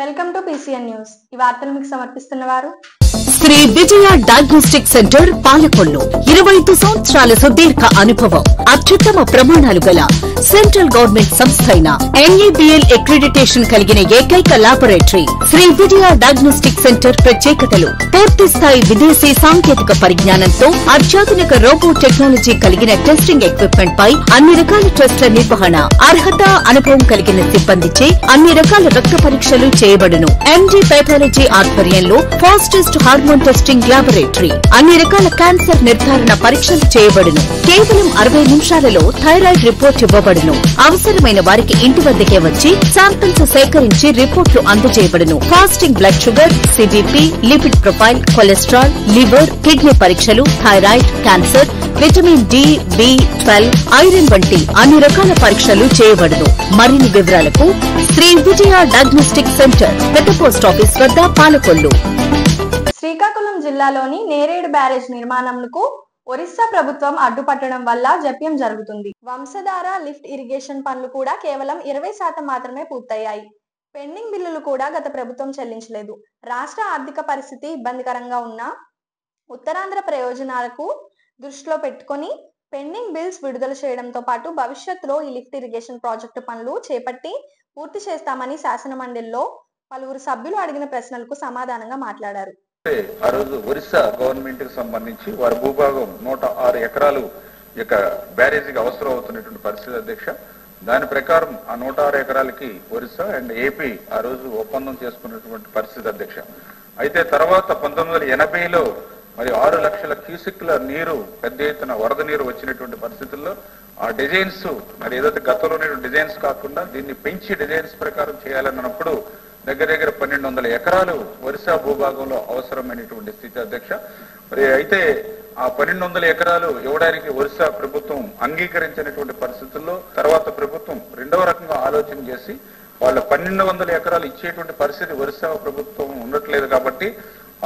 Welcome to PCN news. ఈ వార్తలు మీకు సమర్పిస్తున్నవారు శ్రీ విజయ డయాగ్నోస్టిక్ సెంటర్ పాలకొల్లు. 25 సంవత్సరాల సుదీర్ఘ అనుభవం, అత్యుత్తమ ప్రమాణాలు గల సెంట్రల్ గవర్నమెంట్ సంస్థ అయిన NABL అక్రిడిటేషన్ కలిగిన ఏకైక laboratory Shri Vijaya diagnostic centre. ప్రత్యేకతలు: పూర్తి స్థాయి విదేశీ సాంకేతిక పరిజ్ఞానంతో అత్యాధునిక రోబో టెక్నాలజీ కలిగిన టెస్టింగ్ ఎక్విప్మెంట్ పై అన్ని రకాల టెస్టుల నిర్వహణ, అర్హత, అనుభవం కలిగిన సిబ్బందిచే అన్ని రకాల రక్త పరీక్షలు చేయబడును. MD పైథాలజీ ఆధ్వర్యంలో ఫాస్టెస్ట్ హార్మోన్ టెస్టింగ్ లాబొరేటరీ, అన్ని రకాల క్యాన్సర్ నిర్ధారణ పరీక్షలు చేయబడును. కేవలం 60 నిమిషాలలో థైరాయిడ్ రిపోర్ట్ ఇవ్వబడును. అవసరమైన వారికి ఇంటి వద్దకే వచ్చి శాంపిల్స్ సేకరించి రిపోర్టులు అందజేయబడును. Fasting blood sugar, CBP, lipid profile, cholesterol, liver, kidney పరీక్షలు, thyroid, cancer, vitamin D, B12, iron వంటి అన్ని రకాల పరీక్షలు చేయబడును. మరిన్ని వివరాలకు శ్రీ విజయ డయాగ్నోస్టిక్ సెంటర్, పెద్ద పోస్ట్ ఆఫీస్ వద్ద, పాలకొల్లు. శ్రీకాకుళం జిల్లాలోని నేరేడు బ్యారేజ్ నిర్మాణంకు ఒరిస్సా ప్రభుత్వం అడ్డుపట్టడం వల్ల జాప్యం జరుగుతుంది. వంశధార లిఫ్ట్ ఇరిగేషన్ పనులు కూడా కేవలం 20% మాత్రమే పూర్తయ్యాయి. పెండింగ్ బిల్లులు కూడా గత ప్రభుత్వం చెల్లించలేదు. రాష్ట్ర ఆర్థిక పరిస్థితి ఇబ్బందికరంగా ఉన్న ఉత్తరాంధ్ర ప్రయోజనాలకు దృష్టిలో పెట్టుకుని పెండింగ్ బిల్స్ విడుదల చేయడంతో పాటు భవిష్యత్తులో ఈ లిఫ్ట్ ఇరిగేషన్ ప్రాజెక్టు పనులు చేపట్టి పూర్తి చేస్తామని శాసనమండలిలో పలువురు సభ్యులు అడిగిన ప్రశ్నలకు సమాధానంగా మాట్లాడారు. ఆ రోజు ఒరిస్సా గవర్నమెంట్ కి సంబంధించి వారి భూభాగం 106 ఎకరాలు బ్యారేజీకి అవసరం అవుతున్నటువంటి పరిస్థితి అధ్యక్ష. దాని ప్రకారం ఆ 106 ఎకరాలకి ఒరిస్సా అండ్ ఏపీ ఆ రోజు ఒప్పందం చేసుకున్నటువంటి పరిస్థితి అధ్యక్ష. అయితే తర్వాత 1980లో మరి 6 లక్షల క్యూసెక్ల నీరు పెద్ద ఎత్తున వరద నీరు వచ్చినటువంటి పరిస్థితుల్లో ఆ డిజైన్స్ మరి ఏదైతే గతంలో డిజైన్స్ కాకుండా దీన్ని పెంచి డిజైన్స్ ప్రకారం చేయాలన్నప్పుడు దగ్గర 1200 ఎకరాలు ఒరిస్సా భూభాగంలో అవసరమైనటువంటి స్థితి అధ్యక్ష. మరి అయితే ఆ 1200 ఎకరాలు ఇవ్వడానికి ఒరిస్సా ప్రభుత్వం అంగీకరించినటువంటి పరిస్థితుల్లో తర్వాత ప్రభుత్వం రెండవ రకంగా ఆలోచన చేసి వాళ్ళ 1200 ఎకరాలు ఇచ్చేటువంటి పరిస్థితి ఒరిస్సా ప్రభుత్వం ఉండట్లేదు కాబట్టి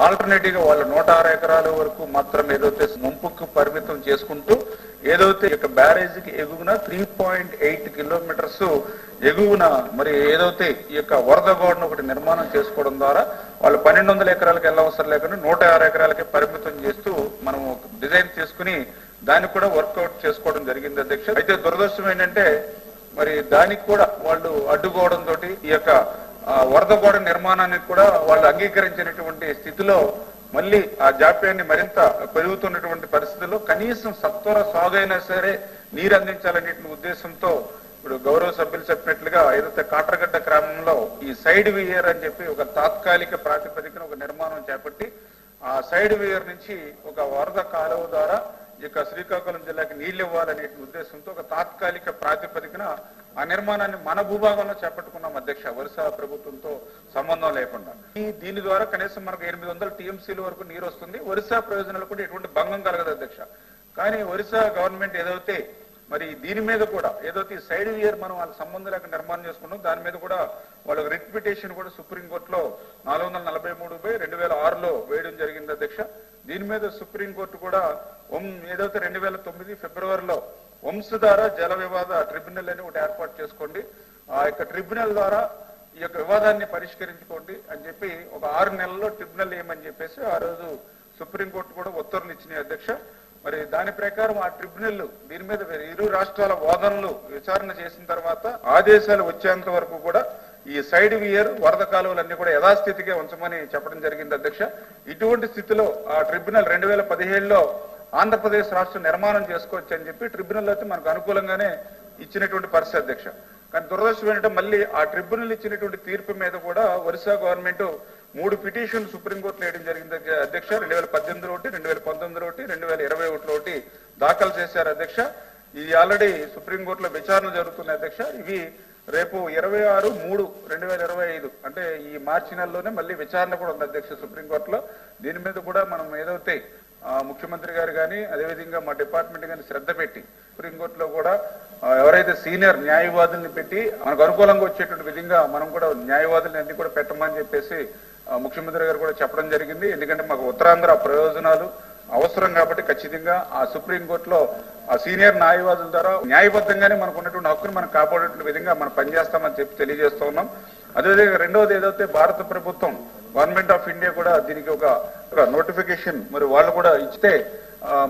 ఆల్టర్నేటివ్ గా వాళ్ళ 106 ఎకరాల వరకు మాత్రం ఏదైతే ముంపుకు పరిమితం చేసుకుంటూ ఏదైతే ఈ యొక్క బ్యారేజీకి ఎగువన 3.8 కిలోమీటర్స్ ఎగువన మరి ఏదైతే ఈ యొక్క వరద గోడను ఒకటి నిర్మాణం చేసుకోవడం ద్వారా వాళ్ళు 1200 ఎకరాలకు వెళ్ళవసరం లేకుండా 106 ఎకరాలకే పరిమితం చేస్తూ మనం డిజైన్ చేసుకుని దాన్ని కూడా వర్కౌట్ చేసుకోవడం జరిగింది అధ్యక్ష. అయితే దురదృష్టం ఏంటంటే మరి దానికి కూడా వాళ్ళు అడ్డుకోవడం తోటి ఈ యొక్క వరద గోడ నిర్మాణానికి కూడా వాళ్ళు అంగీకరించినటువంటి స్థితిలో మళ్ళీ ఆ జాప్యాన్ని మరింత పెరుగుతున్నటువంటి పరిస్థితుల్లో కనీసం సత్వర సాగైనా సరే నీరు అందించాలనే ఉద్దేశంతో ఇప్పుడు గౌరవ సభ్యులు చెప్పినట్లుగా ఏదైతే కాట్రగడ్డ గ్రామంలో ఈ సైడ్ వియర్ అని చెప్పి ఒక తాత్కాలిక ప్రాతిపదికన ఒక నిర్మాణం చేపట్టి ఆ సైడ్ వియర్ నుంచి ఒక వరద కాలువ ద్వారా ఈ యొక్క శ్రీకాకుళం జిల్లాకి నీళ్లు ఇవ్వాలనే ఉద్దేశంతో ఒక తాత్కాలిక ప్రాతిపదికన ఆ నిర్మాణాన్ని మన భూభాగంలో చేపట్టుకున్నాం అధ్యక్ష, ఒరిస్సా ప్రభుత్వంతో సంబంధం లేకుండా. దీని ద్వారా కనీసం మనకు 800 TMCల వరకు నీరు వస్తుంది. ఒరిస్సా ప్రయోజనాలు కూడా ఎటువంటి భంగం కలగదు అధ్యక్ష. కానీ ఒరిస్సా గవర్నమెంట్ ఏదైతే మరి దీని మీద కూడా ఏదైతే సైడ్ ఇయర్ మనం వాళ్ళకి సంబంధం లేక నిర్మాణం చేసుకున్నాం దాని మీద కూడా వాళ్ళకి రిట్ పిటిషన్ కూడా సుప్రీంకోర్టులో 443/2006లో వేయడం జరిగింది అధ్యక్ష. దీని మీద సుప్రీంకోర్టు కూడా ఏదైతే 2009 ఫిబ్రవరిలో వంశధార జల వివాద ట్రిబ్యునల్ అని ఒకటి ఏర్పాటు చేసుకోండి, ఆ యొక్క ట్రిబ్యునల్ ద్వారా ఈ యొక్క వివాదాన్ని పరిష్కరించుకోండి అని చెప్పి ఒక 6 నెలల్లో ట్రిబ్యునల్ ఏమని చెప్పేసి ఆ రోజు సుప్రీంకోర్టు కూడా ఉత్తర్వులు ఇచ్చినాయి అధ్యక్ష. మరి దాని ప్రకారం ఆ ట్రిబ్యునల్ దీని మీద ఇరు రాష్ట్రాల వాదనలు విచారణ చేసిన తర్వాత ఆదేశాలు వచ్చేంత వరకు కూడా ఈ సైడ్ వియర్ వరద కాలువలన్నీ కూడా యథాస్థితిగా ఉంచమని చెప్పడం జరిగింది అధ్యక్ష. ఇటువంటి స్థితిలో ఆ ట్రిబ్యునల్ 2017లో ఆంధ్రప్రదేశ్ రాష్ట్రం నిర్మాణం చేసుకోవచ్చు అని చెప్పి ట్రిబ్యునల్ అయితే మనకు అనుకూలంగానే ఇచ్చినటువంటి పరిస్థితి అధ్యక్ష. కానీ దురదృష్టం ఏంటంటే మళ్ళీ ఆ ట్రిబ్యునల్ ఇచ్చినటువంటి తీర్పు మీద కూడా ఒరిస్సా గవర్నమెంట్ 3 పిటిషన్లు సుప్రీంకోర్టులో వేయడం జరిగింది అధ్యక్ష. 2018 ఒకటి, 2019 ఒకటి, 2021 ఒకటి దాఖలు చేశారు అధ్యక్ష. ఇది ఆల్రెడీ సుప్రీంకోర్టులో విచారణ జరుగుతున్నాయి అధ్యక్ష. ఇవి రేపు 26/3/2025 అంటే ఈ మార్చి నెలలోనే మళ్ళీ విచారణ కూడా ఉంది అధ్యక్ష సుప్రీంకోర్టులో. దీని మీద కూడా మనం ఏదైతే ముఖ్యమంత్రి గారు కానీ అదేవిధంగా మా డిపార్ట్మెంట్ కానీ శ్రద్ధ పెట్టి సుప్రీంకోర్టులో కూడా ఎవరైతే సీనియర్ న్యాయవాదుల్ని పెట్టి మనకు అనుకూలంగా వచ్చేటువంటి విధంగా మనం కూడా న్యాయవాదుల్ని అన్ని కూడా పెట్టమని చెప్పేసి ముఖ్యమంత్రి గారు కూడా చెప్పడం జరిగింది. ఎందుకంటే మాకు ఉత్తరాంధ్ర ప్రయోజనాలు అవసరం కాబట్టి ఖచ్చితంగా ఆ సుప్రీంకోర్టులో ఆ సీనియర్ న్యాయవాదుల ద్వారా న్యాయబద్ధంగానే మనకు ఉన్నటువంటి హక్కును మనం కాపాడేటువంటి విధంగా మనం పనిచేస్తామని చెప్పి తెలియజేస్తూ ఉన్నాం. అదేవిధంగా రెండవది ఏదైతే భారత ప్రభుత్వం గవర్నమెంట్ ఆఫ్ ఇండియా కూడా దీనికి ఒక నోటిఫికేషన్ మరి వాళ్ళు కూడా ఇస్తే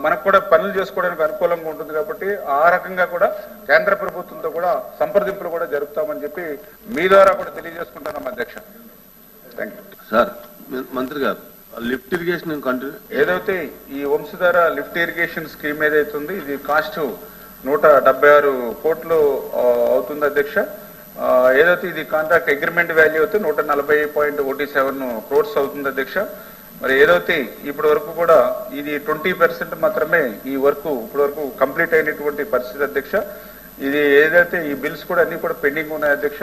మనకు కూడా పనులు చేసుకోవడానికి అనుకూలంగా ఉంటుంది కాబట్టి ఆ రకంగా కూడా కేంద్ర ప్రభుత్వంతో కూడా సంప్రదింపులు కూడా జరుపుతామని చెప్పి మీ ద్వారా కూడా తెలియజేసుకుంటున్నాం అధ్యక్ష. Thank you sir. మంత్రి గారు, లిఫ్ట్ ఇరిగేషన్ ఏదైతే ఈ వంశధార లిఫ్ట్ ఇరిగేషన్ స్కీమ్ ఏదైతే ఉంది ఇది కాస్ట్ 176 కోట్లు అవుతుంది అధ్యక్ష. ఏదైతే ఇది కాంట్రాక్ట్ అగ్రిమెంట్ వాల్యూ అయితే 140.17 crores అవుతుంది అధ్యక్ష. మరి ఏదైతే ఇప్పటి వరకు కూడా ఇది 20% మాత్రమే ఈ వర్క్ ఇప్పటి వరకు కంప్లీట్ అయినటువంటి పరిస్థితి అధ్యక్ష. ఇది ఏదైతే ఈ బిల్స్ కూడా అన్ని కూడా పెండింగ్ ఉన్నాయి అధ్యక్ష.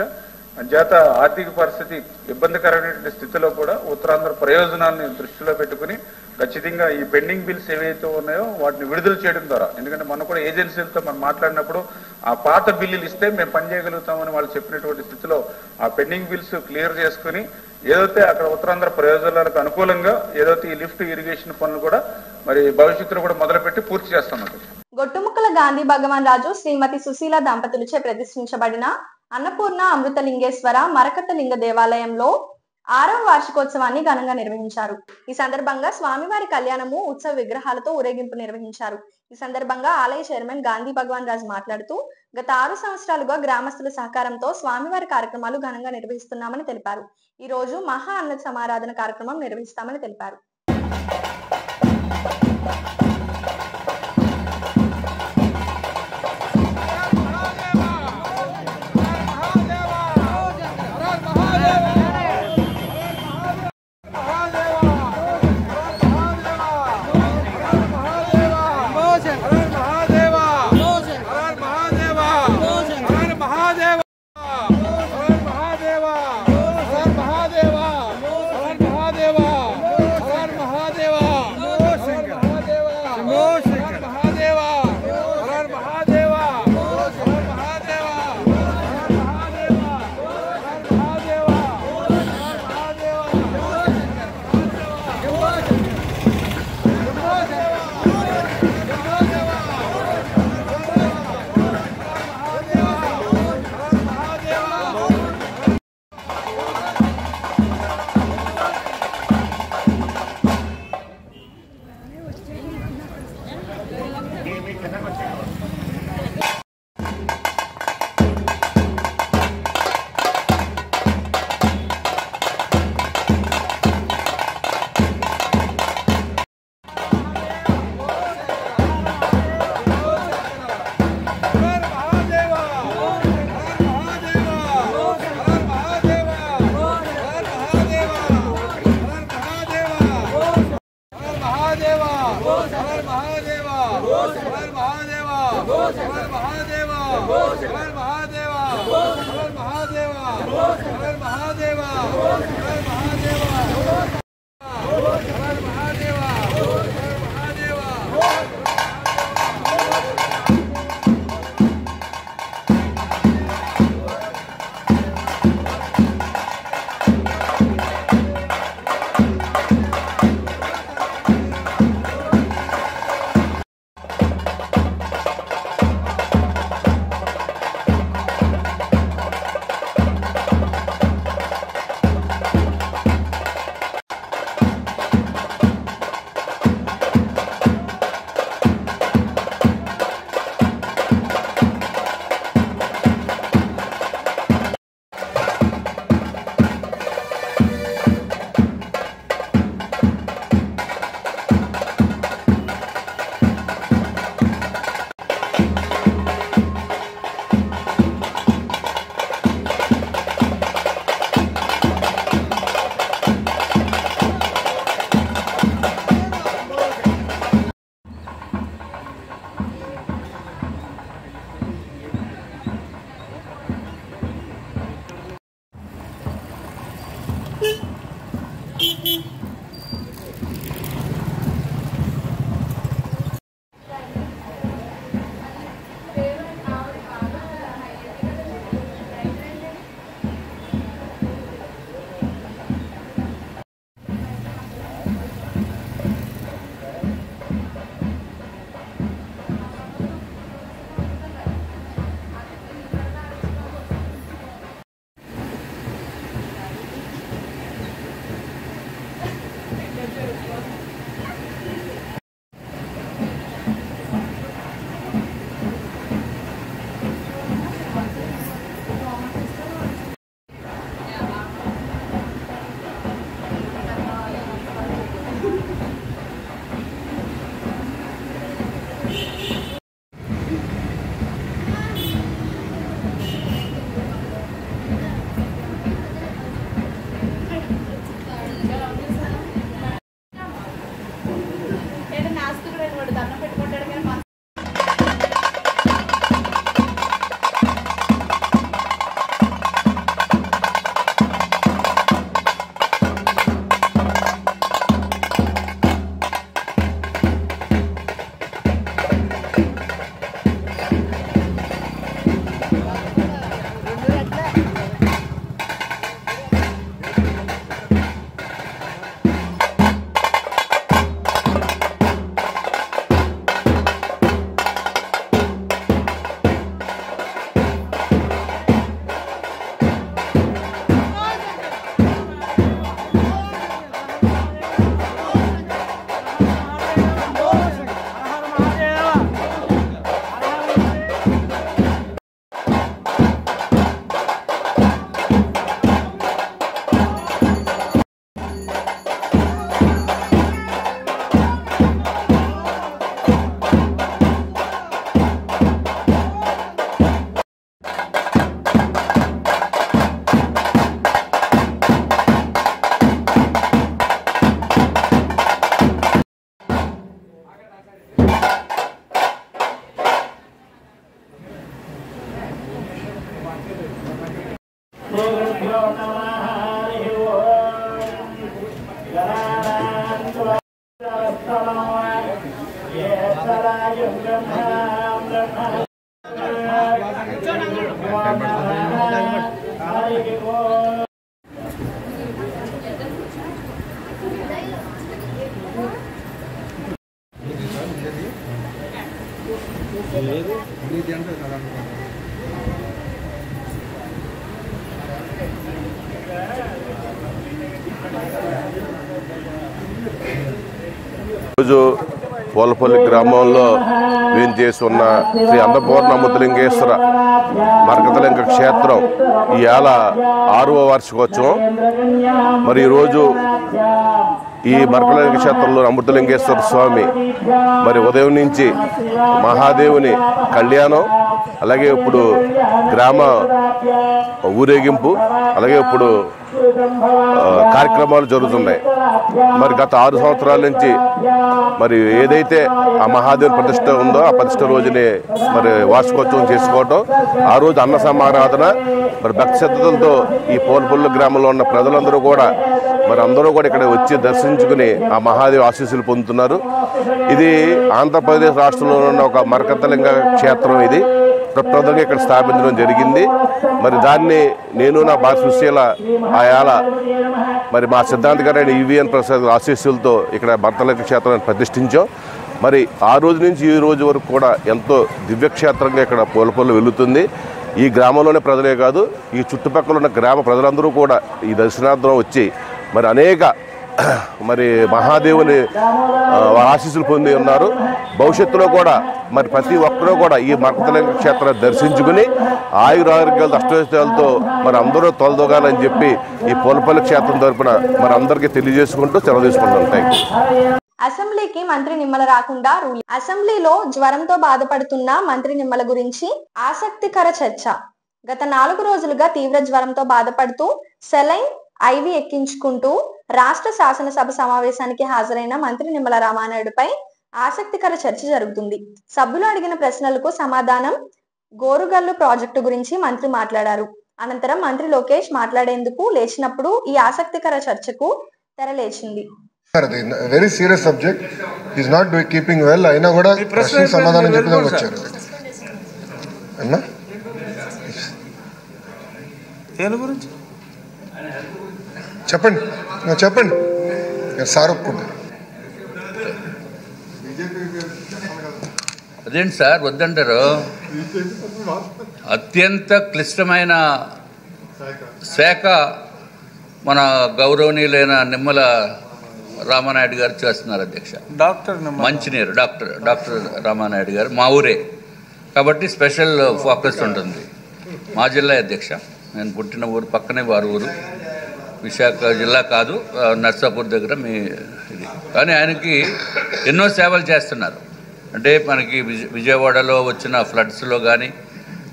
చేత ఆర్థిక పరిస్థితి ఇబ్బందికరమైనటువంటి స్థితిలో కూడా ఉత్తరాంధ్ర ప్రయోజనాన్ని దృష్టిలో పెట్టుకుని ఖచ్చితంగా ఈ పెండింగ్ బిల్స్ ఏవైతే ఉన్నాయో వాటిని విడుదల చేయడం ద్వారా, ఎందుకంటే మనం కూడా ఏజెన్సీలతో మనం మాట్లాడినప్పుడు ఆ పాత బిల్లులు ఇస్తే మేము పనిచేయగలుగుతామని వాళ్ళు చెప్పినటువంటి స్థితిలో ఆ పెండింగ్ బిల్స్ క్లియర్ చేసుకుని ఏదైతే అక్కడ ఉత్తరాంధ్ర ప్రయోజనాలకు అనుకూలంగా ఏదైతే ఈ లిఫ్ట్ ఇరిగేషన్ పనులు కూడా మరి భవిష్యత్తులో కూడా మొదలుపెట్టి పూర్తి చేస్తామండి. గొట్టుముక్కల గాంధీ భగవాన్ రాజు శ్రీమతి సుశీల దంపతులచే ప్రతిష్ఠించబడిన అన్నపూర్ణ అమృతలింగేశ్వర మరకత లింగ దేవాలయంలో 6వ వార్షికోత్సవాన్ని ఘనంగా నిర్వహించారు. ఈ సందర్భంగా స్వామివారి కళ్యాణము ఉత్సవ విగ్రహాలతో ఊరేగింపు నిర్వహించారు. ఈ సందర్భంగా ఆలయ చైర్మన్ గాంధీ భగవాన్ రాజు మాట్లాడుతూ గత 6 సంవత్సరాలుగా గ్రామస్తుల సహకారంతో స్వామివారి కార్యక్రమాలు ఘనంగా నిర్వహిస్తున్నామని తెలిపారు. ఈ రోజు మహా అన్న సమారాధన కార్యక్రమం నిర్వహిస్తామని తెలిపారు. ఈరోజు పోలపల్లి గ్రామంలో వేంచేసి ఉన్న శ్రీ అన్నపూర్ణ ముద్దులింగేశ్వర మరకతలింగ క్షేత్రం ఇవాళ 6వ వార్షికోత్సవం. మరి ఈరోజు ఈ మరకతలింగ క్షేత్రంలో అమృతలింగేశ్వర స్వామి మరి ఉదయం నుంచి మహాదేవుని కళ్యాణం, అలాగే ఇప్పుడు గ్రామ ఊరేగింపు, అలాగే ఇప్పుడు కార్యక్రమాలు జరుగుతున్నాయి. మరి గత 6 సంవత్సరాల నుంచి మరి ఏదైతే ఆ మహాదేవుని ప్రతిష్ట ఉందో ఆ ప్రతిష్ట రోజునే మరి వార్షికోత్సవం చేసుకోవటం, ఆ రోజు అన్న సమారాధన, మరి భక్తి శ్రద్ధలతో ఈ పోలపల్లి గ్రామంలో ఉన్న ప్రజలందరూ కూడా మరి అందరూ కూడా ఇక్కడ వచ్చి దర్శించుకుని ఆ మహాదేవి ఆశీస్సులు పొందుతున్నారు. ఇది ఆంధ్రప్రదేశ్ రాష్ట్రంలో ఉన్న ఒక మరకతలింగ క్షేత్రం. ఇది ప్రప్రదంగా ఇక్కడ స్థాపించడం జరిగింది. మరి దాన్ని నేను నా భార్య సుశీల ఆయాల మరి మా సిద్ధాంత గారైన ఈవీఎన్ ప్రసాద్ ఆశీస్సులతో ఇక్కడ మరకతలింగ క్షేత్రాన్ని ప్రతిష్ఠించాం. మరి ఆ రోజు నుంచి ఈ రోజు వరకు కూడా ఎంతో దివ్యక్షేత్రంగా ఇక్కడ పోలపల్లి వెళుతుంది. ఈ గ్రామంలోనే ప్రజలే కాదు, ఈ చుట్టుపక్కల ఉన్న గ్రామ ప్రజలందరూ కూడా ఈ దర్శనార్థం వచ్చి మరి అనేక మరి మహాదేవుని ఆశీస్సులు పొంది ఉన్నారు. భవిష్యత్తులో కూడా మరి ప్రతి ఒక్కరూ కూడా ఈ మరకతలింగ క్షేత్రాన్ని దర్శించుకుని ఆయురారోగ్యాలతో అష్టైశ్వర్యాలతో మరి అందరూ తొలదొగాలని చెప్పి ఈ పోలపల్లి క్షేత్రం తరపున మరి అందరికీ తెలియజేసుకుంటూ సెలవు తీసుకుంటాం. Thank you. అసెంబ్లీకి మంత్రి నిమ్మల రాకుండా రూలింగ్. అసెంబ్లీలో జ్వరంతో బాధపడుతున్న మంత్రి నిమ్మల గురించి ఆసక్తికర చర్చ. గత 4 రోజులుగా తీవ్ర జ్వరంతో బాధపడుతూ సెలైన్ ఐవి ఎక్కించుకుంటూ రాష్ట్ర శాసనసభ సమావేశానికి హాజరైన మంత్రి నిమ్మల రామానాయుడుపై ఆసక్తికర చర్చ జరుగుతుంది. సభ్యులు అడిగిన ప్రశ్నలకు సమాధానం గోరుగల్లు ప్రాజెక్టు గురించి మంత్రి మాట్లాడారు. అనంతరం మంత్రి లోకేష్ మాట్లాడేందుకు లేచినప్పుడు ఈ ఆసక్తికర చర్చకు తెరలేచింది. Very serious subject, is not keeping well. అయినా కూడా ప్రశ్న సమాధానం చెప్పడానికి వచ్చారు. అన్నా చెప్పండి చెప్పండి సార్ ఒప్పుకుంటారు. అదేంటి సార్ వద్దంటారు? అత్యంత క్లిష్టమైన శాఖ మన గౌరవనీయులైన నిమ్మల రామానాయుడు గారు చేస్తున్నారు అధ్యక్ష. మంచినీరు డాక్టర్ రామానాయుడు గారు మా ఊరే కాబట్టి స్పెషల్ ఫోకస్ ఉంటుంది. మా జిల్లా అధ్యక్ష, నేను పుట్టిన ఊరు పక్కనే వారి ఊరు, విశాఖ జిల్లా కాదు, నర్సాపూర్ దగ్గర మీ ఇది. కానీ ఆయనకి ఎన్నో సేవలు చేస్తున్నారు. అంటే మనకి విజయవాడలో వచ్చిన ఫ్లడ్స్లో కానీ,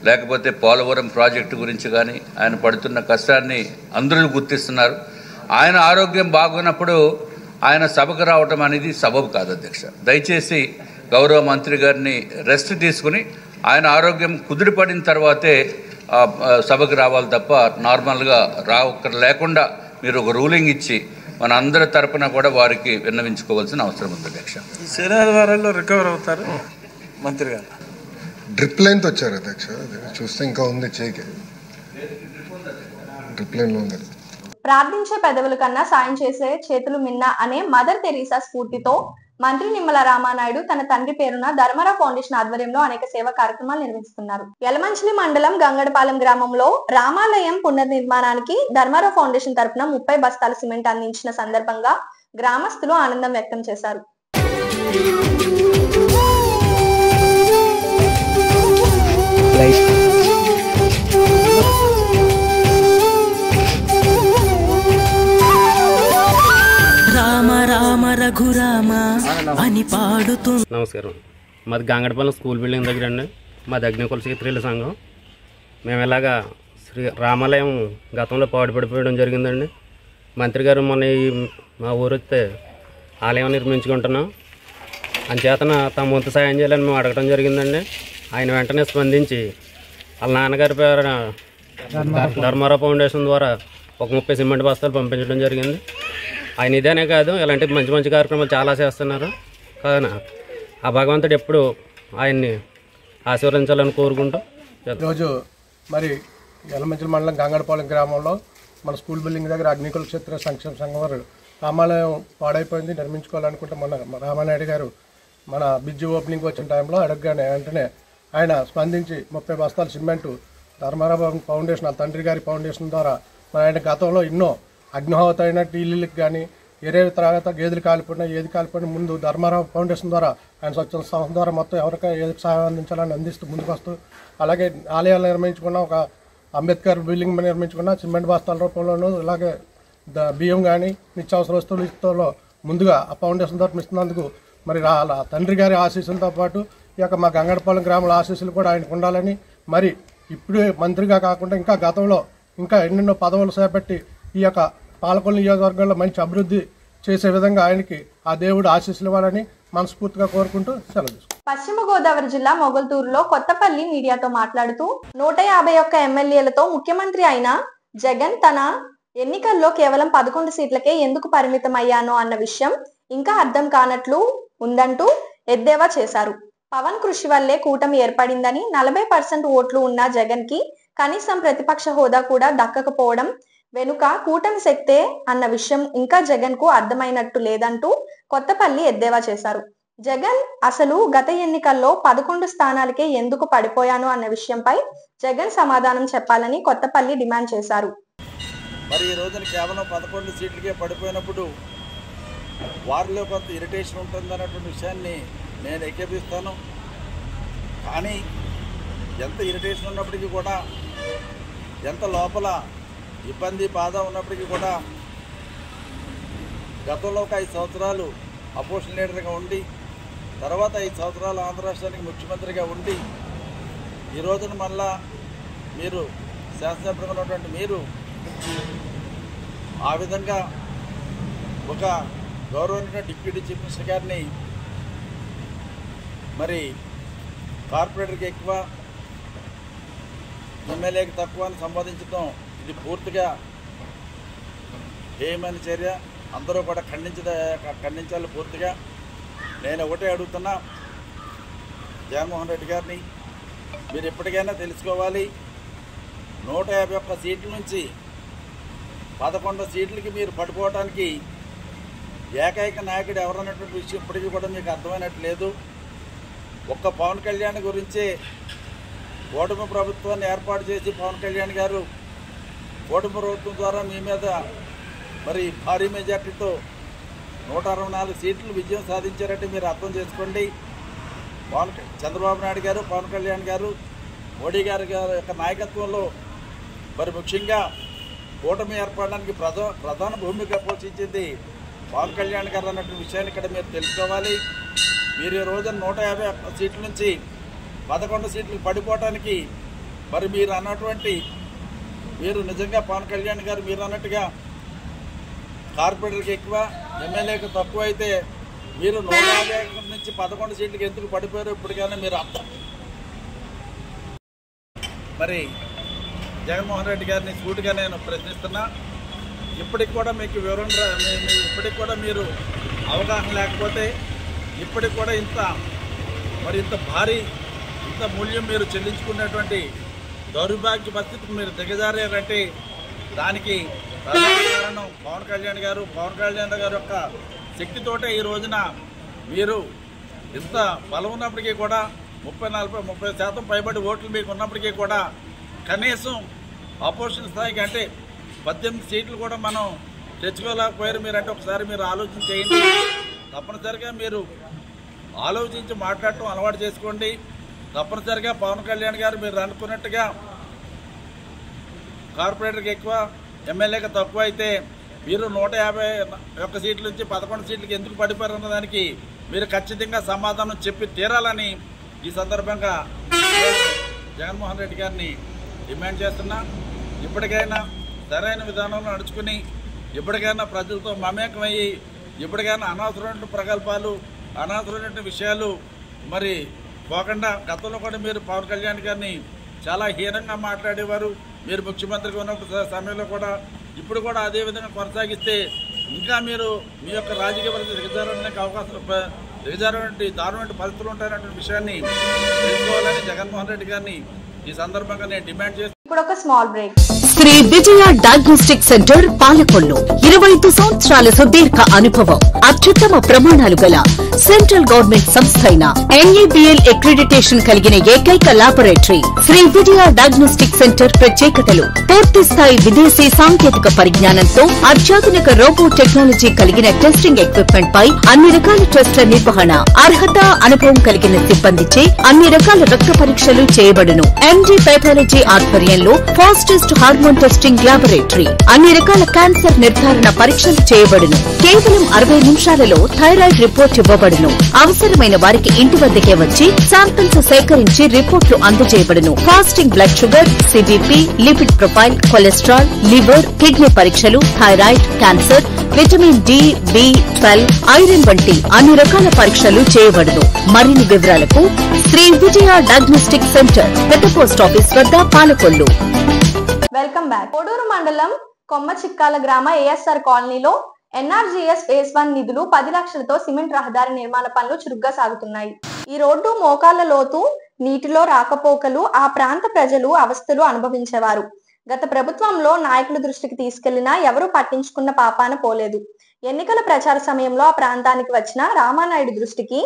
లేకపోతే పోలవరం ప్రాజెక్టు గురించి కానీ ఆయన పడుతున్న కష్టాన్ని అందరూ గుర్తిస్తున్నారు. ఆయన ఆరోగ్యం బాగున్నప్పుడు ఆయన సభకు రావటం అనేది సబబు కాదు అధ్యక్ష. దయచేసి గౌరవ మంత్రి గారిని రెస్ట్ తీసుకుని ఆయన ఆరోగ్యం కుదిరిపడిన తర్వాతే సభకు రావాలి తప్ప నార్మల్గా లేకుండా మీరు ఒక రూలింగ్ ఇచ్చి మన అందరి తరపున కూడా వారికి విన్నవించుకోవాల్సిన అవసరం ఉంది అధ్యక్ష. శనివారాల్లో రికవర్ అవుతారు మంత్రి గారు. డ్రిప్ లైన్తో వచ్చారు అధ్యక్ష, చూస్తే ఇంకా ఉంది చేయికి డ్రిప్ లైన్లో ఉంది. ప్రార్థించే పెదవుల కన్నా సాయం చేసే చేతులు మిన్న అనే మదర్ తెరీసా స్ఫూర్తితో మంత్రి నిమ్మల రామానాయుడు తన తండ్రి పేరున ధర్మారావు ఫౌండేషన్ ఆధ్వర్యంలో అనేక సేవా కార్యక్రమాలు నిర్వహిస్తున్నారు. యలమంచిలి మండలం గంగడపాలెం గ్రామంలో రామాలయం పునర్నిర్మాణానికి ధర్మారావు ఫౌండేషన్ తరఫున 30 బస్తాల సిమెంట్ అందించిన సందర్భంగా గ్రామస్తులు ఆనందం వ్యక్తం చేశారు. నమస్కారం. మాది గంగడపాలెం స్కూల్ బిల్డింగ్ దగ్గర అండి. మాది అగ్నికుల క్షత్రియుల సంఘం. మేము ఇలాగా శ్రీ రామాలయం గతంలో పాడుపడిపోయడం జరిగిందండి. మంత్రి గారు మొన్న మా ఊరు వస్తే ఆలయం నిర్మించుకుంటున్నాం, అంచేతన తమ వంతు సాయం చేయాలని మేము అడగడం జరిగిందండి. ఆయన వెంటనే స్పందించి వాళ్ళ నాన్నగారి పేరు ధర్మారావు ఫౌండేషన్ ద్వారా ఒక 30 సిమెంట్ బస్తాలు పంపించడం జరిగింది. ఆయన ఇదేనే కాదు, ఇలాంటి మంచి మంచి కార్యక్రమాలు చాలా చేస్తున్నారు. కావున ఆ భగవంతుడు ఎప్పుడు ఆయన్ని ఆశీర్వదించాలని కోరుకుంటూ ఈరోజు మరి యలమంచిలి మండలం గంగడపాలెం గ్రామంలో మన స్కూల్ బిల్డింగ్ దగ్గర అగ్నికుల క్షేత్ర సంక్షేమ సంఘం వారు రామాలయం పాడైపోయింది, నిర్మించుకోవాలనుకుంటే మన రామానాయుడు గారు మన బ్రిడ్జి ఓపెనింగ్ వచ్చిన టైంలో అడగగానే వెంటనే ఆయన స్పందించి 30 బస్తాల సిమెంటు ధర్మారావు ఫౌండేషన్ తండ్రి గారి ఫౌండేషన్ ద్వారా మన ఆయన గతంలో ఎన్నో అగ్నిహోత అయినట్టు ఇల్లుకి కానీ తర్వాత గేదెలు కాలిపోయినా ఏది కాలిపోయినా ముందు ధర్మారావు ఫౌండేషన్ ద్వారా ఆయన స్వచ్ఛంద సంస్థ ద్వారా మొత్తం ఎవరికైనా ఏది సహాయం అందించాలని అందిస్తూ ముందుకు వస్తూ, అలాగే ఆలయాలు నిర్మించుకున్న ఒక అంబేద్కర్ బిల్డింగ్ నిర్మించుకున్న సిమెంట్ బస్తాల రూపంలోనూ ఇలాగే బియ్యం కానీ నిత్యావసర వస్తువులతో ముందుగా ఆ ఫౌండేషన్ ద్వారా ఇస్తున్నందుకు మరి తండ్రి గారి ఆశీస్సులతో పాటు ఈ యొక్క మా గంగడపాలెం గ్రామాల ఆశీస్సులు కూడా ఆయనకు ఉండాలని, మరి ఇప్పుడే మంత్రిగా కాకుండా ఇంకా గతంలో ఇంకా ఎన్నెన్నో పదవులు చేపట్టి ఈ యొక్క పాలకొల్లు నియోజకవర్గంలో మంచి అభివృద్ధి చేసే విధంగా ఆయనకి ఆ దేవుడు ఆశీస్సులు ఇవ్వాలని మనస్ఫూర్తిగా కోరుకుంటూ సెలవు తీసుకుంటాం. పశ్చిమ గోదావరి జిల్లా మొగల్తూరులో కొత్తపల్లి మీడియాతో మాట్లాడుతూ 151 ఎమ్మెల్యేలతో ముఖ్యమంత్రి అయిన జగన్ తన ఎన్నికల్లో కేవలం 11 సీట్లకే ఎందుకు పరిమితం అయ్యానో అన్న విషయం ఇంకా అర్థం కానట్లు ఉందంటూ ఎద్దేవా చేశారు. పవన్ కృషి వల్లే కూటమి ఏర్పడిందని, 40% ఓట్లు ఉన్న జగన్ కి కనీసం ప్రతిపక్ష హోదా కూడా దక్కకపోవడం వెనుక కూటమి శక్తే అన్న విషయం ఇంకా జగన్ కు అర్థమైనట్టు లేదంటూ కొత్తపల్లి ఎద్దేవా చేశారు. జగన్ అసలు గత ఎన్నికల్లో 11 స్థానాలకే ఎందుకు పడిపోయాను అన్న విషయంపై జగన్ సమాధానం చెప్పాలని కొత్తపల్లి డిమాండ్ చేశారు. మరి ఈ రోజున కేవలం 11 సీట్లకే పడిపోయినప్పుడు వారిలో కొంత ఇరిటేషన్ ఉంటుందన్నటువంటి విషయాన్ని నేను ఏకీపిస్తాను. కానీ ఎంత ఇరిటేషన్ ఉన్నప్పటికీ కూడా, ఎంత లోపల ఇబ్బంది బాధ ఉన్నప్పటికీ కూడా, గతంలో ఒక 5 సంవత్సరాలు అపోజిషన్ లీడర్గా ఉండి, తర్వాత 5 సంవత్సరాలు ఆంధ్ర రాష్ట్రానికి ముఖ్యమంత్రిగా ఉండి, ఈ రోజున మళ్ళా మీరు శాసనసభ్యులుగా ఉన్నటువంటి మీరు ఆ విధంగా ఒక గౌరవనీయ డిప్యూటీ చీఫ్ మినిస్టర్ గారిని మరి కార్పొరేటర్కి ఎక్కువ ఎమ్మెల్యేకి తక్కువ అని సంబోధించడం ఇది పూర్తిగా హేయమైన చర్య. అందరూ కూడా ఖండించాలి పూర్తిగా. నేను ఒకటే అడుగుతున్నా జగన్మోహన్ రెడ్డి గారిని, మీరు ఎప్పటికైనా తెలుసుకోవాలి, 151 సీట్ల నుంచి 11 సీట్లకి మీరు పడిపోవడానికి ఏకైక నాయకుడు ఎవరన్నటువంటి విషయం ఇప్పటికీ కూడా మీకు అర్థమైనట్లేదు. ఒక్క పవన్ కళ్యాణ్ గురించే కూటమి ప్రభుత్వాన్ని ఏర్పాటు చేసి పవన్ కళ్యాణ్ గారు కూటమి ప్రభుత్వం ద్వారా మీ మీద మరి భారీ మెజార్టీతో 164 సీట్లు విజయం సాధించారంటే మీరు అర్థం చేసుకోండి. చంద్రబాబు నాయుడు గారు, పవన్ కళ్యాణ్ గారు, మోడీ గారి యొక్క నాయకత్వంలో మరి ముఖ్యంగా కూటమి ఏర్పడడానికి ప్రధాన భూమిక పోషించింది పవన్ కళ్యాణ్ గారు అన్నటువంటి విషయాన్ని ఇక్కడ మీరు తెలుసుకోవాలి. మీరు ఈ రోజున 151 సీట్ల నుంచి 11 సీట్లు పడిపోవటానికి మరి మీరు నిజంగా పవన్ కళ్యాణ్ గారు మీరు అన్నట్టుగా కార్పొరేటర్కి ఎక్కువ ఎమ్మెల్యేకి తక్కువ అయితే మీరు 151 నుంచి 11 సీట్లకి ఎందుకు పడిపోయారు ఇప్పటికైనా మీరు అర్థం. మరి జగన్మోహన్ రెడ్డి గారిని సూటిగా నేను ప్రశ్నిస్తున్నా. ఇప్పటికి కూడా మీకు వివరణ ఇప్పటికి కూడా మీరు అవగాహన లేకపోతే, ఇప్పటికి కూడా ఇంత భారీ ఇంత మూల్యం మీరు చెల్లించుకునేటువంటి దౌర్భాగ్య పరిస్థితికి మీరు దిగజారారంటే దానికి ప్రధాన కారణం పవన్ కళ్యాణ్ గారు యొక్క శక్తితోటే ఈ రోజున మీరు ఇంత బలం ఉన్నప్పటికీ కూడా 30% పైబడి ఓట్లు మీకు ఉన్నప్పటికీ కూడా కనీసం ఆపోజిషన్ స్థాయికి అంటే 18 సీట్లు కూడా మనం తెచ్చుకోలేకపోయారు. మీరంటే ఒకసారి మీరు ఆలోచన చేయండి. తప్పనిసరిగా మీరు ఆలోచించి మాట్లాడటం అలవాటు చేసుకోండి. తప్పనిసరిగా పవన్ కళ్యాణ్ గారు మీరు అనుకున్నట్టుగా కార్పొరేటర్కి ఎక్కువ ఎమ్మెల్యేకి తక్కువ అయితే మీరు 151 సీట్ల నుంచి 11 సీట్లకి ఎందుకు పడిపోయారు అన్నదానికి మీరు ఖచ్చితంగా సమాధానం చెప్పి తీరాలని ఈ సందర్భంగా జగన్మోహన్ రెడ్డి గారిని డిమాండ్ చేస్తున్నా. ఇప్పటికైనా సరైన విధానంలో నడుచుకుని, ఇప్పటికైనా ప్రజలతో మమేకమయ్యి, ఇప్పటికైనా అనవసరమైన ప్రగల్భాలు, అనవసరమైన విషయాలు మరి పోకుండా, గతంలో కూడా మీరు పవన్ కళ్యాణ్ గారిని చాలా హీనంగా మాట్లాడేవారు. మీరు ముఖ్యమంత్రిగా ఉన్న సమయంలో కూడా ఇప్పుడు కూడా అదే విధంగా కొనసాగిస్తే ఇంకా మీరు మీ యొక్క రాజకీయ పరిస్థితి దిగజారడానికి దిగజారటువంటి దారుణమైన పరిస్థితులు ఉంటాయన్నటువంటి విషయాన్ని తెలుసుకోవాలని జగన్మోహన్ రెడ్డి గారిని ఈ సందర్భంగా నేను డిమాండ్ చేస్తాను. ఇప్పుడు ఒక small break. Shri Vijaya diagnostic centre Palakollu 25 సంవత్సరాల సుదీర్ఘ అనుభవం, అత్యుత్తమ ప్రమాణాలు గల సెంట్రల్ గవర్నమెంట్ సంస్థ అయిన NABL అక్రిడిటేషన్ కలిగిన ఏకైక laboratory Shri Vijaya diagnostic centre ప్రత్యేకతలు పూర్తి స్థాయి విదేశీ సాంకేతిక పరిజ్ఞానంతో అత్యాధునిక రోబో టెక్నాలజీ కలిగిన టెస్టింగ్ ఎక్విప్మెంట్ పై అన్ని రకాల టెస్టుల నిర్వహణ, అర్హత, అనుభవం కలిగిన సిబ్బందిచే అన్ని రకాల రక్త పరీక్షలు చేయబడును. MD పైథాలజీ ఆధ్వర్యంలో ఫాస్టెస్ట్ హార్మోన్ టెస్టింగ్ లాబొరేటరీ, అన్ని రకాల క్యాన్సర్ నిర్ధారణ పరీక్షలు చేయబడును. కేవలం 60 నిమిషాలలో థైరాయిడ్ రిపోర్ట్ ఇవ్వబడును. అవసరమైన వారికి ఇంటి వద్దకే వచ్చి శాంపిల్స్ సేకరించి రిపోర్టులు అందజేయబడును. Fasting blood sugar, CBP, lipid profile, cholesterol, liver, kidney పరీక్షలు, thyroid, cancer, vitamin D, B12, iron వంటి అన్ని రకాల పరీక్షలు చేయబడును. మరిన్ని వివరాలకు శ్రీ విజయ డయాగ్నోస్టిక్ సెంటర్, పెద్ద పోస్ట్ ఆఫీస్ వద్ద, పాలకొల్లు. Welcome back. కోడూరు మండలం కొమ్మచిక్కాల గ్రామ ASR కాలనీలో NRGS phase 1 నిధులు 10 లక్షలతో సిమెంట్ రహదారి నిర్మాణ పనులు చురుగ్గా సాగుతున్నాయి. ఈ రోడ్డు మోకాళ్ల లోతు, నీటిలో రాకపోకలు ఆ ప్రాంత ప్రజలు అవస్థలు అనుభవించేవారు. గత ప్రభుత్వంలో నాయకుల దృష్టికి తీసుకెళ్లినా ఎవరూ పట్టించుకున్న పాపాన పోలేదు. ఎన్నికల ప్రచార సమయంలో ఆ ప్రాంతానికి వచ్చిన రామానాయుడు దృష్టికి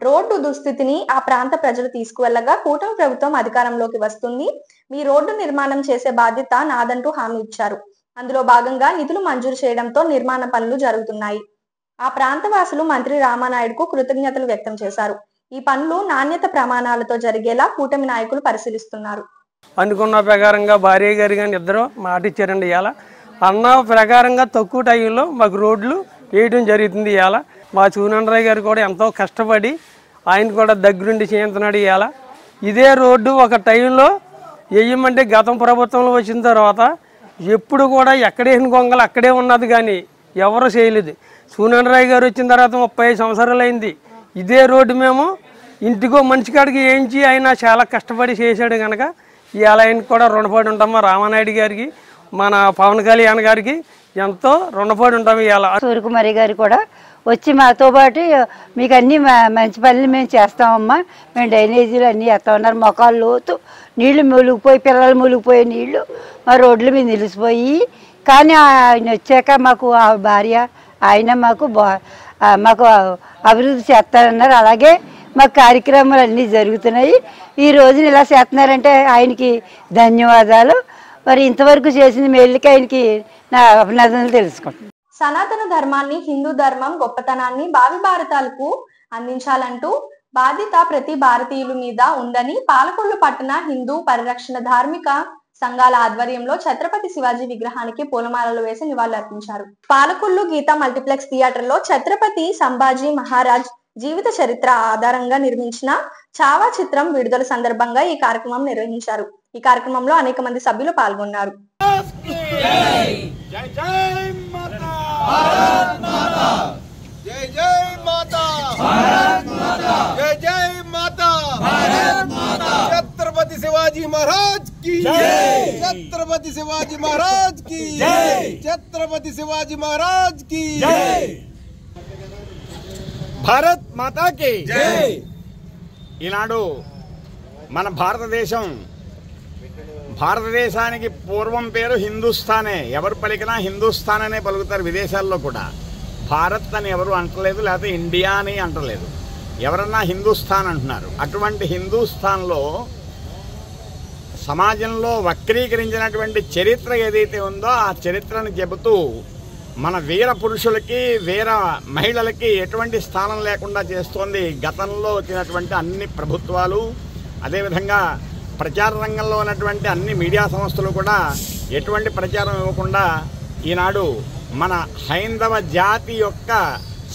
రోడ్డు దుస్థితిని ఆ ప్రాంత ప్రజలు తీసుకువెళ్లగా కూటమి ప్రభుత్వం అధికారంలోకి వస్తుంది, మీ రోడ్డు నిర్మాణం చేసే బాధ్యత నాదంటూ హామీ ఇచ్చారు. అందులో భాగంగా నిధులు మంజూరు చేయడంతో నిర్మాణ పనులు జరుగుతున్నాయి. ఆ ప్రాంతవాసులు మంత్రి రామానాయుడుకు కృతజ్ఞతలు వ్యక్తం చేశారు. ఈ పనులు నాణ్యత ప్రమాణాలతో జరిగేలా కూటమి నాయకులు పరిశీలిస్తున్నారు. అనుకున్న ప్రకారంగా భార్య గారు కానీ ఇద్దరు మాట ఇచ్చారండి. ఇవాళ అన్న ప్రకారంగా తక్కువ టైంలో మాకు రోడ్లు వేయడం జరుగుతుంది. ఇవాళ మా సూనందరాయ్ గారు కూడా ఎంతో కష్టపడి ఆయన కూడా దగ్గరుండి చేయించున్నాడు. ఇవాళ ఇదే రోడ్డు ఒక టైంలో వేయమంటే గతం ప్రభుత్వంలో వచ్చిన తర్వాత ఎప్పుడు కూడా ఎక్కడే గొంగలు అక్కడే ఉన్నది కానీ ఎవరు చేయలేదు. సూనందరాయ్ గారు వచ్చిన తర్వాత 35 సంవత్సరాలు అయింది. ఇదే రోడ్డు మేము ఇంటికో మనిషి కాడికి వేయించి ఆయన చాలా కష్టపడి చేశాడు కనుక ఇవాళ ఆయనకి కూడా రుణపడి ఉంటాము. రామానాయుడు గారికి, మన పవన్ కళ్యాణ్ గారికి ఎంతో రుణపడి ఉంటాము. ఇవాళ సూర్యకుమారి గారు కూడా వచ్చి మాతో పాటు మీకు అన్నీ మంచి పనులు మేము చేస్తామమ్మా, మేము డ్రైనేజీలు అన్నీ వేస్తా ఉన్నారు. మొక్కలు లోతు నీళ్లు మూలిగిపోయి, పిల్లలు మూలిగిపోయే నీళ్లు మా రోడ్ల మీద నిలిచిపోయి, కానీ ఆయన వచ్చాక మాకు ఆ భార్య ఆయన మాకు అభివృద్ధి చేస్తారన్నారు. అలాగే మాకు కార్యక్రమాలు అన్నీ జరుగుతున్నాయి. ఈ రోజున ఇలా చేస్తున్నారంటే ఆయనకి ధన్యవాదాలు. మరి ఇంతవరకు చేసిన మేలుకి ఆయనకి నా అభినందనలు తెలుసుకుంటాను. సనాతన ధర్మాన్ని, హిందూ ధర్మం గొప్పతనాన్ని భావి భారతాలకు అందించాలంటూ బాధ్యత ప్రతి భారతీయుల మీద ఉందని పాలకొల్లు పట్టణ హిందూ పరిరక్షణ ధార్మిక సంఘాల ఆధ్వర్యంలో ఛత్రపతి శివాజీ విగ్రహానికి పూలమాలలు వేసి నివాళులర్పించారు. పాలకొల్లు గీతా మల్టీప్లెక్స్ థియేటర్ లో ఛత్రపతి సంభాజీ మహారాజ్ జీవిత చరిత్ర ఆధారంగా నిర్మించిన చావా చిత్రం విడుదల సందర్భంగా ఈ కార్యక్రమం నిర్వహించారు. ఈ కార్యక్రమంలో అనేక మంది సభ్యులు పాల్గొన్నారు. छत्रपति शिवाजी महाराज की जय, छत्रपति शिवाजी महाराज की जय, छत्रपति शिवाजी महाराज की जय, भारत माता की जय. ఈనాడు మన భారతదేశానికి పూర్వం పేరు హిందుస్థానే. ఎవరు పలికినా హిందుస్థాన్ అనే పలుకుతారు. విదేశాల్లో కూడా భారత్ అని ఎవరు అంటలేదు, లేకపోతే ఇండియా అని అంటలేదు. ఎవరన్నా హిందుస్థాన్ అంటున్నారు. అటువంటి హిందుస్థాన్లో సమాజంలో వక్రీకరించినటువంటి చరిత్ర ఏదైతే ఉందో ఆ చరిత్రను చెబుతూ మన వీర పురుషులకి, వీర మహిళలకి ఎటువంటి స్థానం లేకుండా చేస్తోంది గతంలో వచ్చినటువంటి అన్ని ప్రభుత్వాలు. అదేవిధంగా ప్రచార రంగంలో ఉన్నటువంటి అన్ని మీడియా సంస్థలు కూడా ఎటువంటి ప్రచారం ఇవ్వకుండా ఈనాడు మన హైందవ జాతి యొక్క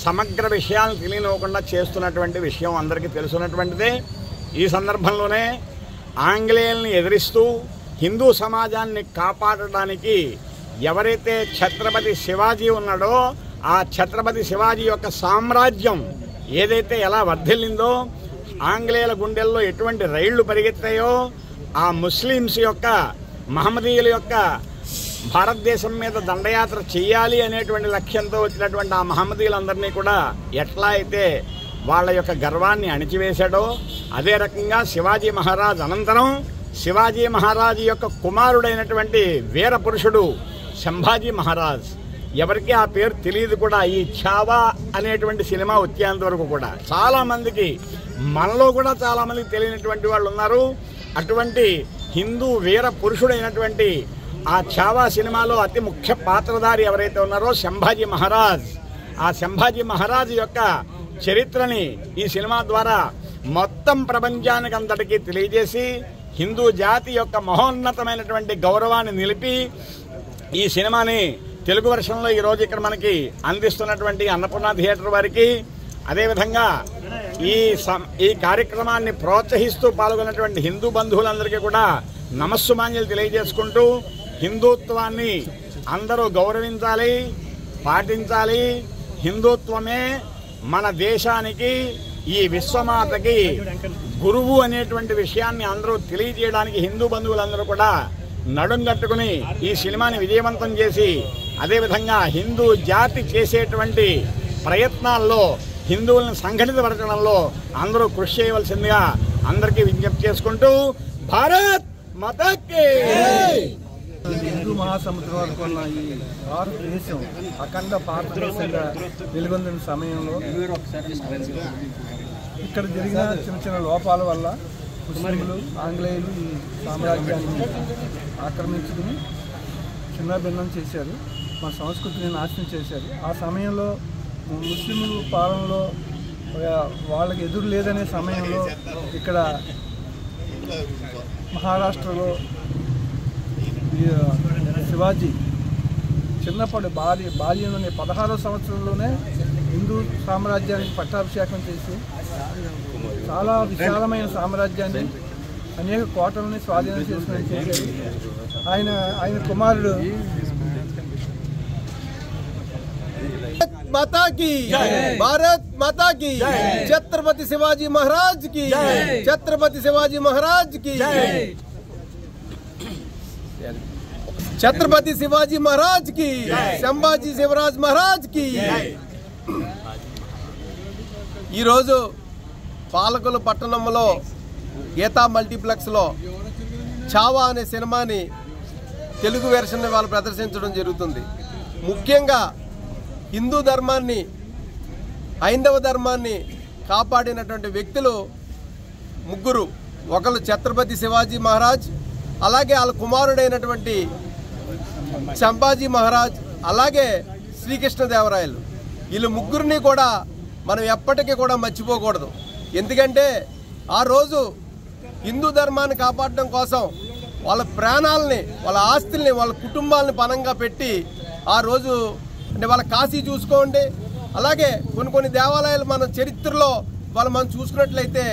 సమగ్ర విషయాలను తెలియనివ్వకుండా చేస్తున్నటువంటి విషయం అందరికీ తెలుసున్నటువంటిదే. ఈ సందర్భంలోనే ఆంగ్లేయుల్ని ఎదిరిస్తూ హిందూ సమాజాన్ని కాపాడడానికి ఎవరైతే ఛత్రపతి శివాజీ ఉన్నాడో ఆ ఛత్రపతి శివాజీ యొక్క సామ్రాజ్యం ఏదైతే ఎలా వర్ధిల్లిందో, ఆంగ్లేయుల గుండెల్లో ఎటువంటి రైళ్లు పరిగెత్తాయో, ఆ ముస్లిమ్స్ యొక్క, మహమ్మదీయుల యొక్క భారతదేశం మీద దండయాత్ర చేయాలి అనేటువంటి లక్ష్యంతో వచ్చినటువంటి ఆ మహమ్మదీయులందరినీ కూడా ఎట్లా అయితే వాళ్ళ యొక్క గర్వాన్ని అణిచివేశాడో అదే రకంగా శివాజీ మహారాజ్ అనంతరం శివాజీ మహారాజు యొక్క కుమారుడైనటువంటి వీర పురుషుడు సంభాజీ మహారాజ్ ఎవరికి ఆ పేరు తెలియదు కూడా. ఈ ఛావా అనేటువంటి సినిమా వచ్చేంత వరకు కూడా చాలామందికి, మనలో కూడా చాలామందికి తెలియనటువంటి వాళ్ళు ఉన్నారు. అటువంటి హిందూ వీర పురుషుడైనటువంటి ఆ ఛావా సినిమాలో అతి ముఖ్య పాత్రధారి ఎవరైతే ఉన్నారో సంభాజీ మహారాజ్, ఆ సంభాజీ మహారాజ్ యొక్క చరిత్రని ఈ సినిమా ద్వారా మొత్తం ప్రపంచానికి అంతటికీ తెలియజేసి హిందూ జాతి యొక్క మహోన్నతమైనటువంటి గౌరవాన్ని నిలిపి ఈ సినిమాని తెలుగు వర్షన్లో ఈరోజు ఇక్కడ మనకి అందిస్తున్నటువంటి అన్నపూర్ణ థియేటర్ వారికి, అదేవిధంగా ఈ కార్యక్రమాన్ని ప్రోత్సహిస్తూ పాల్గొన్నటువంటి హిందూ బంధువులందరికీ కూడా నమస్సుమాంజలు తెలియజేసుకుంటూ, హిందుత్వాన్ని అందరూ గౌరవించాలి, పాటించాలి. హిందుత్వమే మన దేశానికి, ఈ విశ్వమాతకి గురువు అనేటువంటి విషయాన్ని అందరూ తెలియజేయడానికి హిందూ బంధువులందరూ కూడా నడుం కట్టుకుని ఈ సినిమాని విజయవంతం చేసి, అదేవిధంగా హిందూ జాతి చేసేటువంటి ప్రయత్నాల్లో హిందువులను సంఘటితపరచడంలో అందరూ కృషి చేయవలసిందిగా అందరికీ విజ్ఞప్తి చేసుకుంటూ, భారత్ మాతాకి హిందూ మహాసముద్రం వరకు ఉన్న ఈ భారతదేశం అఖండ భారతదేశంగా వెలుగొందిన సమయంలో ఇక్కడ జరిగిన చిన్న చిన్న లోపాల వల్ల ముస్లింలు, ఆంగ్లేయులు ఈ సామ్రాజ్యాన్ని ఆక్రమించుకుని చిన్నభిన్నం చేశారు, మా సంస్కృతిని నాశనం చేశారు. ఆ సమయంలో ముస్లింలు పాలనలో వాళ్ళకి ఎదురు లేదనే సమయంలో ఇక్కడ మహారాష్ట్రలో శివాజీ చిన్నప్పటి బాల్యంలోనే 16వ సంవత్సరంలోనే హిందూ సామ్రాజ్యానికి పట్టాభిషేకం చేసి చాలా విశాలమైన సామ్రాజ్యాన్ని, అనేక కోటలని స్వాధీనం చేసుకుని చేశారు. ఆయన కుమారుడు माता की भारत माता की छत्रपति शिवाजी महाराज की छत्रपति शिवाजी महाराज की छत्रपति शिवाजी महाराज की संभाजी शिवराज महाराज की ఈ రోజు పాలకొల్లు పట్టణంలో గీతా మల్టీప్లెక్స్ లో ఛావా అనే సినిమాని తెలుగు వెర్షన్ వాళ్ళు ప్రదర్శించడం జరుగుతుంది. ముఖ్యంగా హిందూ ధర్మాన్ని, హైందవ ధర్మాన్ని కాపాడినటువంటి వ్యక్తులు ముగ్గురు. ఒకరు ఛత్రపతి శివాజీ మహారాజ్, అలాగే వాళ్ళ కుమారుడైనటువంటి సంభాజీ మహారాజ్, అలాగే శ్రీకృష్ణదేవరాయలు. వీళ్ళు ముగ్గురిని కూడా మనం ఎప్పటికీ కూడా మర్చిపోకూడదు. ఎందుకంటే ఆ రోజు హిందూ ధర్మాన్ని కాపాడడం కోసం వాళ్ళ ప్రాణాలని, వాళ్ళ ఆస్తుల్ని, వాళ్ళ కుటుంబాలని పణంగా పెట్టి ఆ రోజు అంటే వాళ్ళ కాశీ చూసుకోండి, అలాగే కొన్ని దేవాలయాలు మన చరిత్రలో మనం చూసుకున్నట్లయితే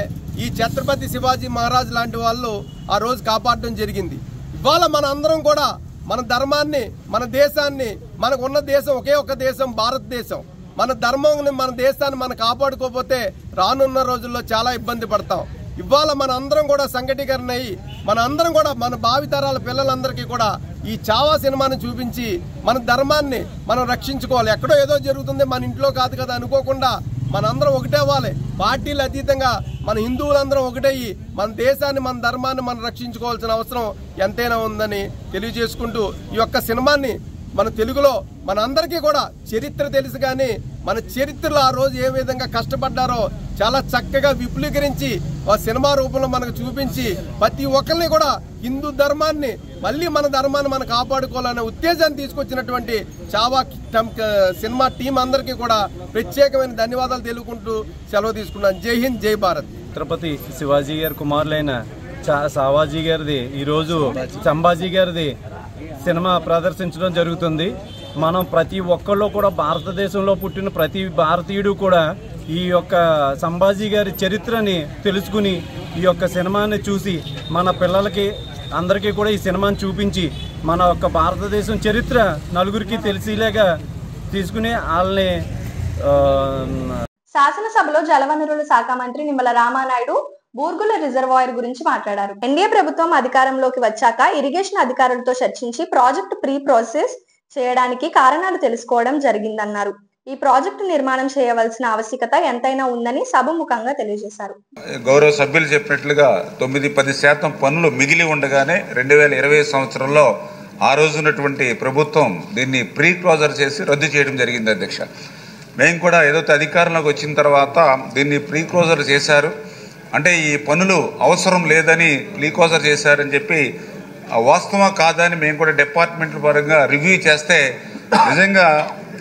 ఈ ఛత్రపతి శివాజీ మహారాజ్ లాంటి వాళ్ళు ఆ రోజు కాపాడడం జరిగింది. ఇవాళ మన అందరం కూడా మన ధర్మాన్ని, మన దేశాన్ని, మనకు ఉన్న దేశం ఒకే ఒక దేశం భారతదేశం, మన ధర్మాన్ని, మన దేశాన్ని మనం కాపాడుకోకపోతే రానున్న రోజుల్లో చాలా ఇబ్బంది పడతాం. ఇవాళ మన అందరం కూడా సంఘటీకరణ అయ్యి మన అందరం కూడా మన భావితరాల పిల్లలందరికీ కూడా ఈ ఛావా సినిమాని చూపించి మన ధర్మాన్ని మనం రక్షించుకోవాలి. ఎక్కడో ఏదో జరుగుతుంది, మన ఇంట్లో కాదు కదా అనుకోకుండా మనందరం ఒకటే అవ్వాలి. పార్టీలు అతీతంగా మన హిందువులందరం ఒకటయ్యి మన దేశాన్ని, మన ధర్మాన్ని మనం రక్షించుకోవాల్సిన అవసరం ఎంతైనా ఉందని తెలియజేసుకుంటూ, ఈ యొక్క సినిమాని మన తెలుగులో మన అందరికీ కూడా చరిత్ర తెలుసు, కానీ మన చరిత్రలో ఆ రోజు ఏ విధంగా కష్టపడ్డారో చాలా చక్కగా విపులీకరించి ఆ సినిమా రూపంలో మనకు చూపించి ప్రతి ఒక్కరిని కూడా హిందూ ధర్మాన్ని, మళ్ళీ మన ధర్మాన్ని మనం కాపాడుకోవాలనే ఉత్తేజాన్ని తీసుకొచ్చినటువంటి ఛావా సినిమా టీం అందరికీ కూడా ప్రత్యేకమైన ధన్యవాదాలు తెలుపుకుంటూ సెలవు తీసుకున్నాను. జై హింద్, జై భారత్. ఛత్రపతి శివాజీ గారి కుమారులైన సావాజీ గారిది, ఈరోజు సంభాజీ గారిది సినిమా ప్రదర్శించడం జరుగుతుంది. మనం ప్రతి ఒక్కళ్ళు కూడా భారతదేశంలో పుట్టిన ప్రతి భారతీయుడు కూడా ఈ యొక్క సంభాజీ గారి చరిత్రని తెలుసుకుని ఈ యొక్క సినిమాని చూసి మన పిల్లలకి అందరికీ కూడా ఈ సినిమాని చూపించి మన యొక్క భారతదేశం చరిత్ర నలుగురికి తెలిసేలాగా తీసుకుని వాళ్ళని శాసనసభలో జలవనరుల శాఖ మంత్రి నిమ్మల రామానాయుడు బూర్గుల రిజర్వాయర్ గురించి మాట్లాడారు. ఎన్డీఏ ప్రభుత్వం అధికారంలోకి వచ్చాక ఇరిగేషన్ అధికారులతో చర్చించి ప్రాజెక్టు ప్రీ ప్రాసెస్ చేయడానికి కారణాలు తెలుసుకోవడం జరిగిందన్నారు. ఈ ప్రాజెక్టు నిర్మాణం చేయవలసిన ఆవశ్యకత ఎంతైనా ఉందని సభముఖంగా తెలియజేశారు. గౌరవ సభ్యులు చెప్పినట్లుగా 9-10% పనులు మిగిలి ఉండగానే 2020 సంవత్సరంలో ఆ రోజు ఉన్నటువంటి ప్రభుత్వం దీన్ని ప్రీ క్లోజర్ చేసి రద్దు చేయడం జరిగింది అధ్యక్ష. మేము కూడా ఏదైతే అధికారంలోకి వచ్చిన తర్వాత దీన్ని ప్రీ క్లోజర్ చేశారు, అంటే ఈ పనులు అవసరం లేదని ప్రీ క్లోజర్ చేశారని చెప్పి వాస్తవం కాదని మేము కూడా డిపార్ట్మెంట్ల పరంగా రివ్యూ చేస్తే నిజంగా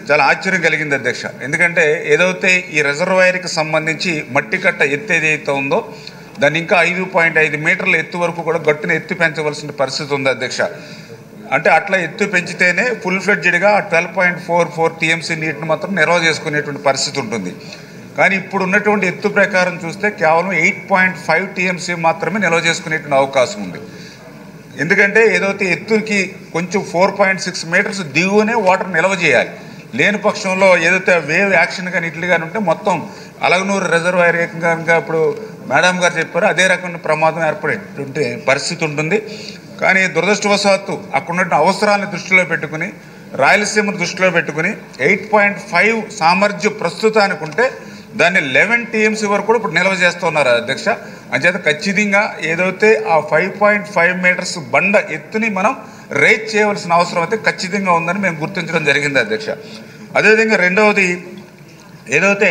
చాలా ఆశ్చర్యం కలిగింది అధ్యక్ష. ఎందుకంటే ఏదైతే ఈ రిజర్వాయర్కి సంబంధించి మట్టి కట్ట ఎత్తు ఏదైతే ఉందో దాన్ని ఇంకా 5.5 మీటర్ల ఎత్తు వరకు కూడా గట్టును ఎత్తు పెంచవలసిన పరిస్థితి ఉంది అధ్యక్ష. అంటే అట్లా ఎత్తు పెంచితేనే ఫుల్ ఫ్లెడ్జ్డ్గా 12.44 టీఎంసీ నీటిని మాత్రం నిల్వ చేసుకునేటువంటి పరిస్థితి ఉంటుంది. కానీ ఇప్పుడు ఉన్నటువంటి ఎత్తు ప్రకారం చూస్తే కేవలం 8.5 టీఎంసీ మాత్రమే నిల్వ చేసుకునేటువంటి అవకాశం ఉంది. ఎందుకంటే ఏదైతే ఎత్తుకి కొంచెం 4.6 మీటర్స్ దిగువనే వాటర్ నిల్వ చేయాలి. లేని పక్షంలో ఏదైతే వేవ్ యాక్షన్ కానీ ఇట్లు కానీ ఉంటే మొత్తం అలగనూరు రిజర్వాయర్ ఏకంగా ఇప్పుడు మేడం గారు చెప్పారు అదే రకమైన ప్రమాదం ఏర్పడేటువంటి పరిస్థితి ఉంటుంది. కానీ దురదృష్టవశాత్తు అక్కడ ఉన్న అవసరాలను దృష్టిలో పెట్టుకుని రాయలసీమను దృష్టిలో పెట్టుకుని 8.5 సామర్థ్యం ప్రస్తుతానికి ఉంటే దాన్ని 11 టీఎంసీ వరకు కూడా ఇప్పుడు నిల్వ చేస్తున్నారు అధ్యక్ష. అంచేత ఖచ్చితంగా ఏదైతే ఆ 5.5 మీటర్స్ బండ ఎత్తుని మనం రైజ్ చేయవలసిన అవసరం అయితే ఖచ్చితంగా ఉందని మేము గుర్తించడం జరిగింది అధ్యక్ష. అదేవిధంగా రెండవది ఏదైతే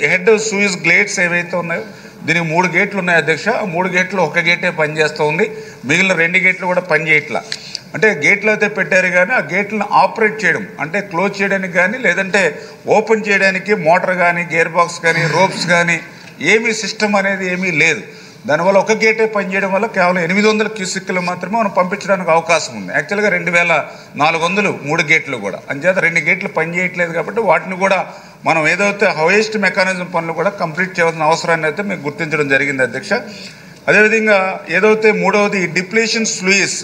హెడ్ సూయిజ్ గ్లేట్స్ ఏవైతే ఉన్నాయో దీనికి 3 గేట్లు ఉన్నాయి అధ్యక్ష. 3 గేట్లు ఒక గేటే పనిచేస్తూ ఉంది, మిగిలిన 2 గేట్లు కూడా పనిచేయట్లా. అంటే గేట్లు అయితే పెట్టారు కానీ ఆ గేట్లను ఆపరేట్ చేయడం అంటే క్లోజ్ చేయడానికి కానీ లేదంటే ఓపెన్ చేయడానికి మోటార్ కానీ గేర్ బాక్స్ కానీ రోప్స్ కానీ ఏమీ సిస్టమ్ అనేది ఏమీ లేదు. దానివల్ల ఒక గేటే పనిచేయడం వల్ల కేవలం 800 క్యూసెక్కులు మాత్రమే మనం పంపించడానికి అవకాశం ఉంది. యాక్చువల్గా 2400 3 గేట్లు కూడా. అంచేత 2 గేట్లు పనిచేయట్లేదు కాబట్టి వాటిని కూడా మనం ఏదైతే హైయెస్ట్ మెకానిజం పనులు కూడా కంప్లీట్ చేయాల్సిన అవసరాన్ని అయితే మేము గుర్తించడం జరిగింది అధ్యక్ష. అదేవిధంగా ఏదైతే మూడవది డిప్లేషన్ స్లూయిస్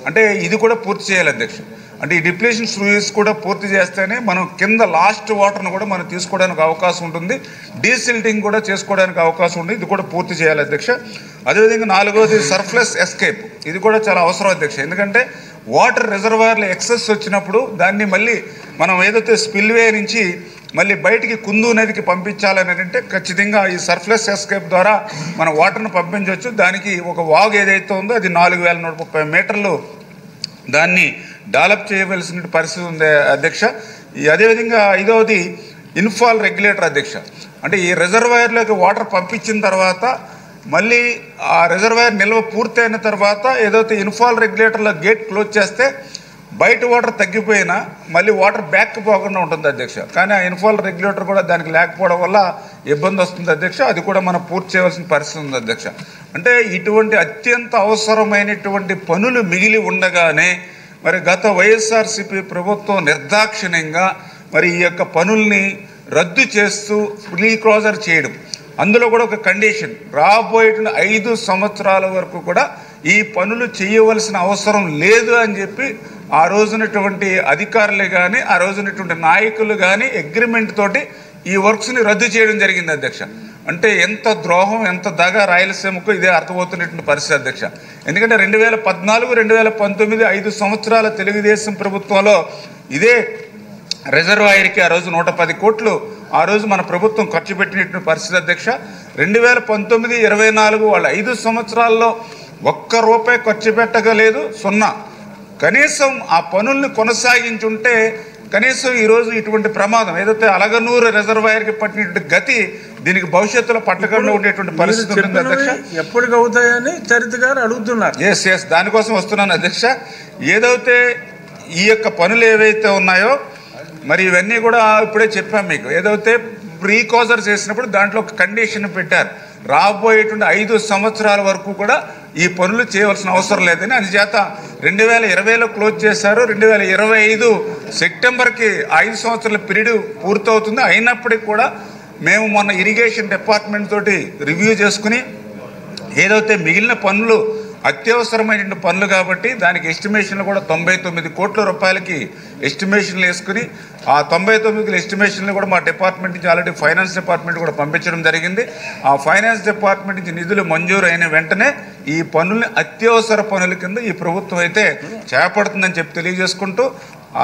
అంటే ఇది కూడా పూర్తి చేయాలి అధ్యక్ష. అంటే ఈ డిప్లేషన్ స్లూయిస్ కూడా పూర్తి చేస్తేనే మనం కింద లాస్ట్ వాటర్ను కూడా మనం తీసుకోవడానికి అవకాశం ఉంటుంది, డీసిల్టింగ్ కూడా చేసుకోవడానికి అవకాశం ఉంది. ఇది కూడా పూర్తి చేయాలి అధ్యక్ష. అదేవిధంగా నాలుగవది సర్ఫ్లెస్ ఎస్కేప్, ఇది కూడా చాలా అవసరం అధ్యక్ష. ఎందుకంటే వాటర్ రిజర్వాయర్లో ఎక్సెస్ వచ్చినప్పుడు దాన్ని మళ్ళీ మనం ఏదైతే స్పిల్వే నుంచి మళ్ళీ బయటికి కుందు నదికి పంపించాలని అంటే ఖచ్చితంగా ఈ సర్ఫ్లెస్ ఎస్కేప్ ద్వారా మనం వాటర్ను పంపించవచ్చు. దానికి ఒక వాగు ఏదైతే ఉందో అది 4130 మీటర్లు దాన్ని డెవలప్ చేయవలసిన పరిస్థితి ఉంది అధ్యక్ష. అదేవిధంగా ఐదవది ఇన్ఫాల్ రెగ్యులేటర్ అధ్యక్ష. అంటే ఈ రిజర్వాయర్లోకి వాటర్ పంపించిన తర్వాత మళ్ళీ ఆ రిజర్వాయర్ నిల్వ పూర్తయిన తర్వాత ఏదైతే ఇన్ఫాల్ రెగ్యులేటర్లో గేట్ క్లోజ్ చేస్తే బయట వాటర్ తగ్గిపోయినా మళ్ళీ వాటర్ బ్యాక్ పోకుండా ఉంటుంది అధ్యక్ష. కానీ ఆ ఇన్ఫాల్ రెగ్యులేటర్ కూడా దానికి లేకపోవడం వల్ల ఇబ్బంది వస్తుంది అధ్యక్ష. అది కూడా మనం పూర్తి చేయవలసిన పరిస్థితి ఉంది అధ్యక్ష. అంటే ఇటువంటి అత్యంత అవసరమైనటువంటి పనులు మిగిలి ఉండగానే మరి గత వైఎస్ఆర్సీపీ ప్రభుత్వం నిర్దాక్షిణ్యంగా మరి ఈ యొక్క పనుల్ని రద్దు చేస్తూ ప్రీ క్లోజర్ చేయడం, అందులో కూడా ఒక కండిషన్ రాబోయేటువంటి 5 సంవత్సరాల వరకు కూడా ఈ పనులు చేయవలసిన అవసరం లేదు అని చెప్పి ఆ రోజునటువంటి అధికారులు కానీ ఆ రోజునటువంటి నాయకులు కానీ అగ్రిమెంట్ తోటి ఈ వర్క్స్ని రద్దు చేయడం జరిగింది అధ్యక్ష. అంటే ఎంత ద్రోహం ఎంత దగ రాయలసీమకు ఇదే అర్థమవుతున్నటువంటి పరిస్థితి అధ్యక్ష. ఎందుకంటే 2014, 2019 5 సంవత్సరాల తెలుగుదేశం ప్రభుత్వంలో ఇదే రిజర్వాయర్కి ఆ రోజు 110 కోట్లు ఆ రోజు మన ప్రభుత్వం ఖర్చు పెట్టినటువంటి పరిస్థితి అధ్యక్ష. 2019, 24 వాళ్ళ 5 సంవత్సరాల్లో ₹1 ఖర్చు పెట్టగలేదు, 0. కనీసం ఆ పనుల్ని కొనసాగించుంటే కనీసం ఈరోజు ఇటువంటి ప్రమాదం ఏదైతే అలగనూరు రిజర్వాయర్కి పట్టినటువంటి గతి దీనికి భవిష్యత్తులో పట్టకుండా ఉండేటువంటి పరిస్థితి ఉంటుంది అధ్యక్ష. ఎప్పటికి అవుతాయని చరిత్ర గారు అడుగుతున్నారు. ఎస్ దానికోసం వస్తున్నాను అధ్యక్ష. ఏదైతే ఈ యొక్క పనులు ఏవైతే ఉన్నాయో మరి ఇవన్నీ కూడా ఇప్పుడే చెప్పాం మీకు. ఏదైతే ప్రీ క్లోజర్ చేసినప్పుడు దాంట్లో ఒక కండిషన్ పెట్టారు, రాబోయేటువంటి 5 సంవత్సరాల వరకు కూడా ఈ పనులు చేయవలసిన అవసరం లేదని. అందుచేత 2020లో క్లోజ్ చేశారు. 2025 సెప్టెంబర్కి 5 సంవత్సరాల పీరియడ్ పూర్తవుతుంది. అయినప్పటికీ కూడా మేము మొన్న ఇరిగేషన్ డిపార్ట్మెంట్ తోటి రివ్యూ చేసుకుని ఏదైతే మిగిలిన పనులు అత్యవసరమైన పనులు కాబట్టి దానికి ఎస్టిమేషన్లు కూడా 99 కోట్ల రూపాయలకి ఎస్టిమేషన్లు వేసుకుని ఆ 99 ఎస్టిమేషన్లు కూడా మా డిపార్ట్మెంట్ నుంచి ఆల్రెడీ ఫైనాన్స్ డిపార్ట్మెంట్ కూడా పంపించడం జరిగింది. ఆ ఫైనాన్స్ డిపార్ట్మెంట్ నుంచి నిధులు మంజూరు అయిన వెంటనే ఈ పనుల్ని అత్యవసర పనుల కింద ఈ ప్రభుత్వం అయితే చేపడుతుందని చెప్పి తెలియజేసుకుంటూ,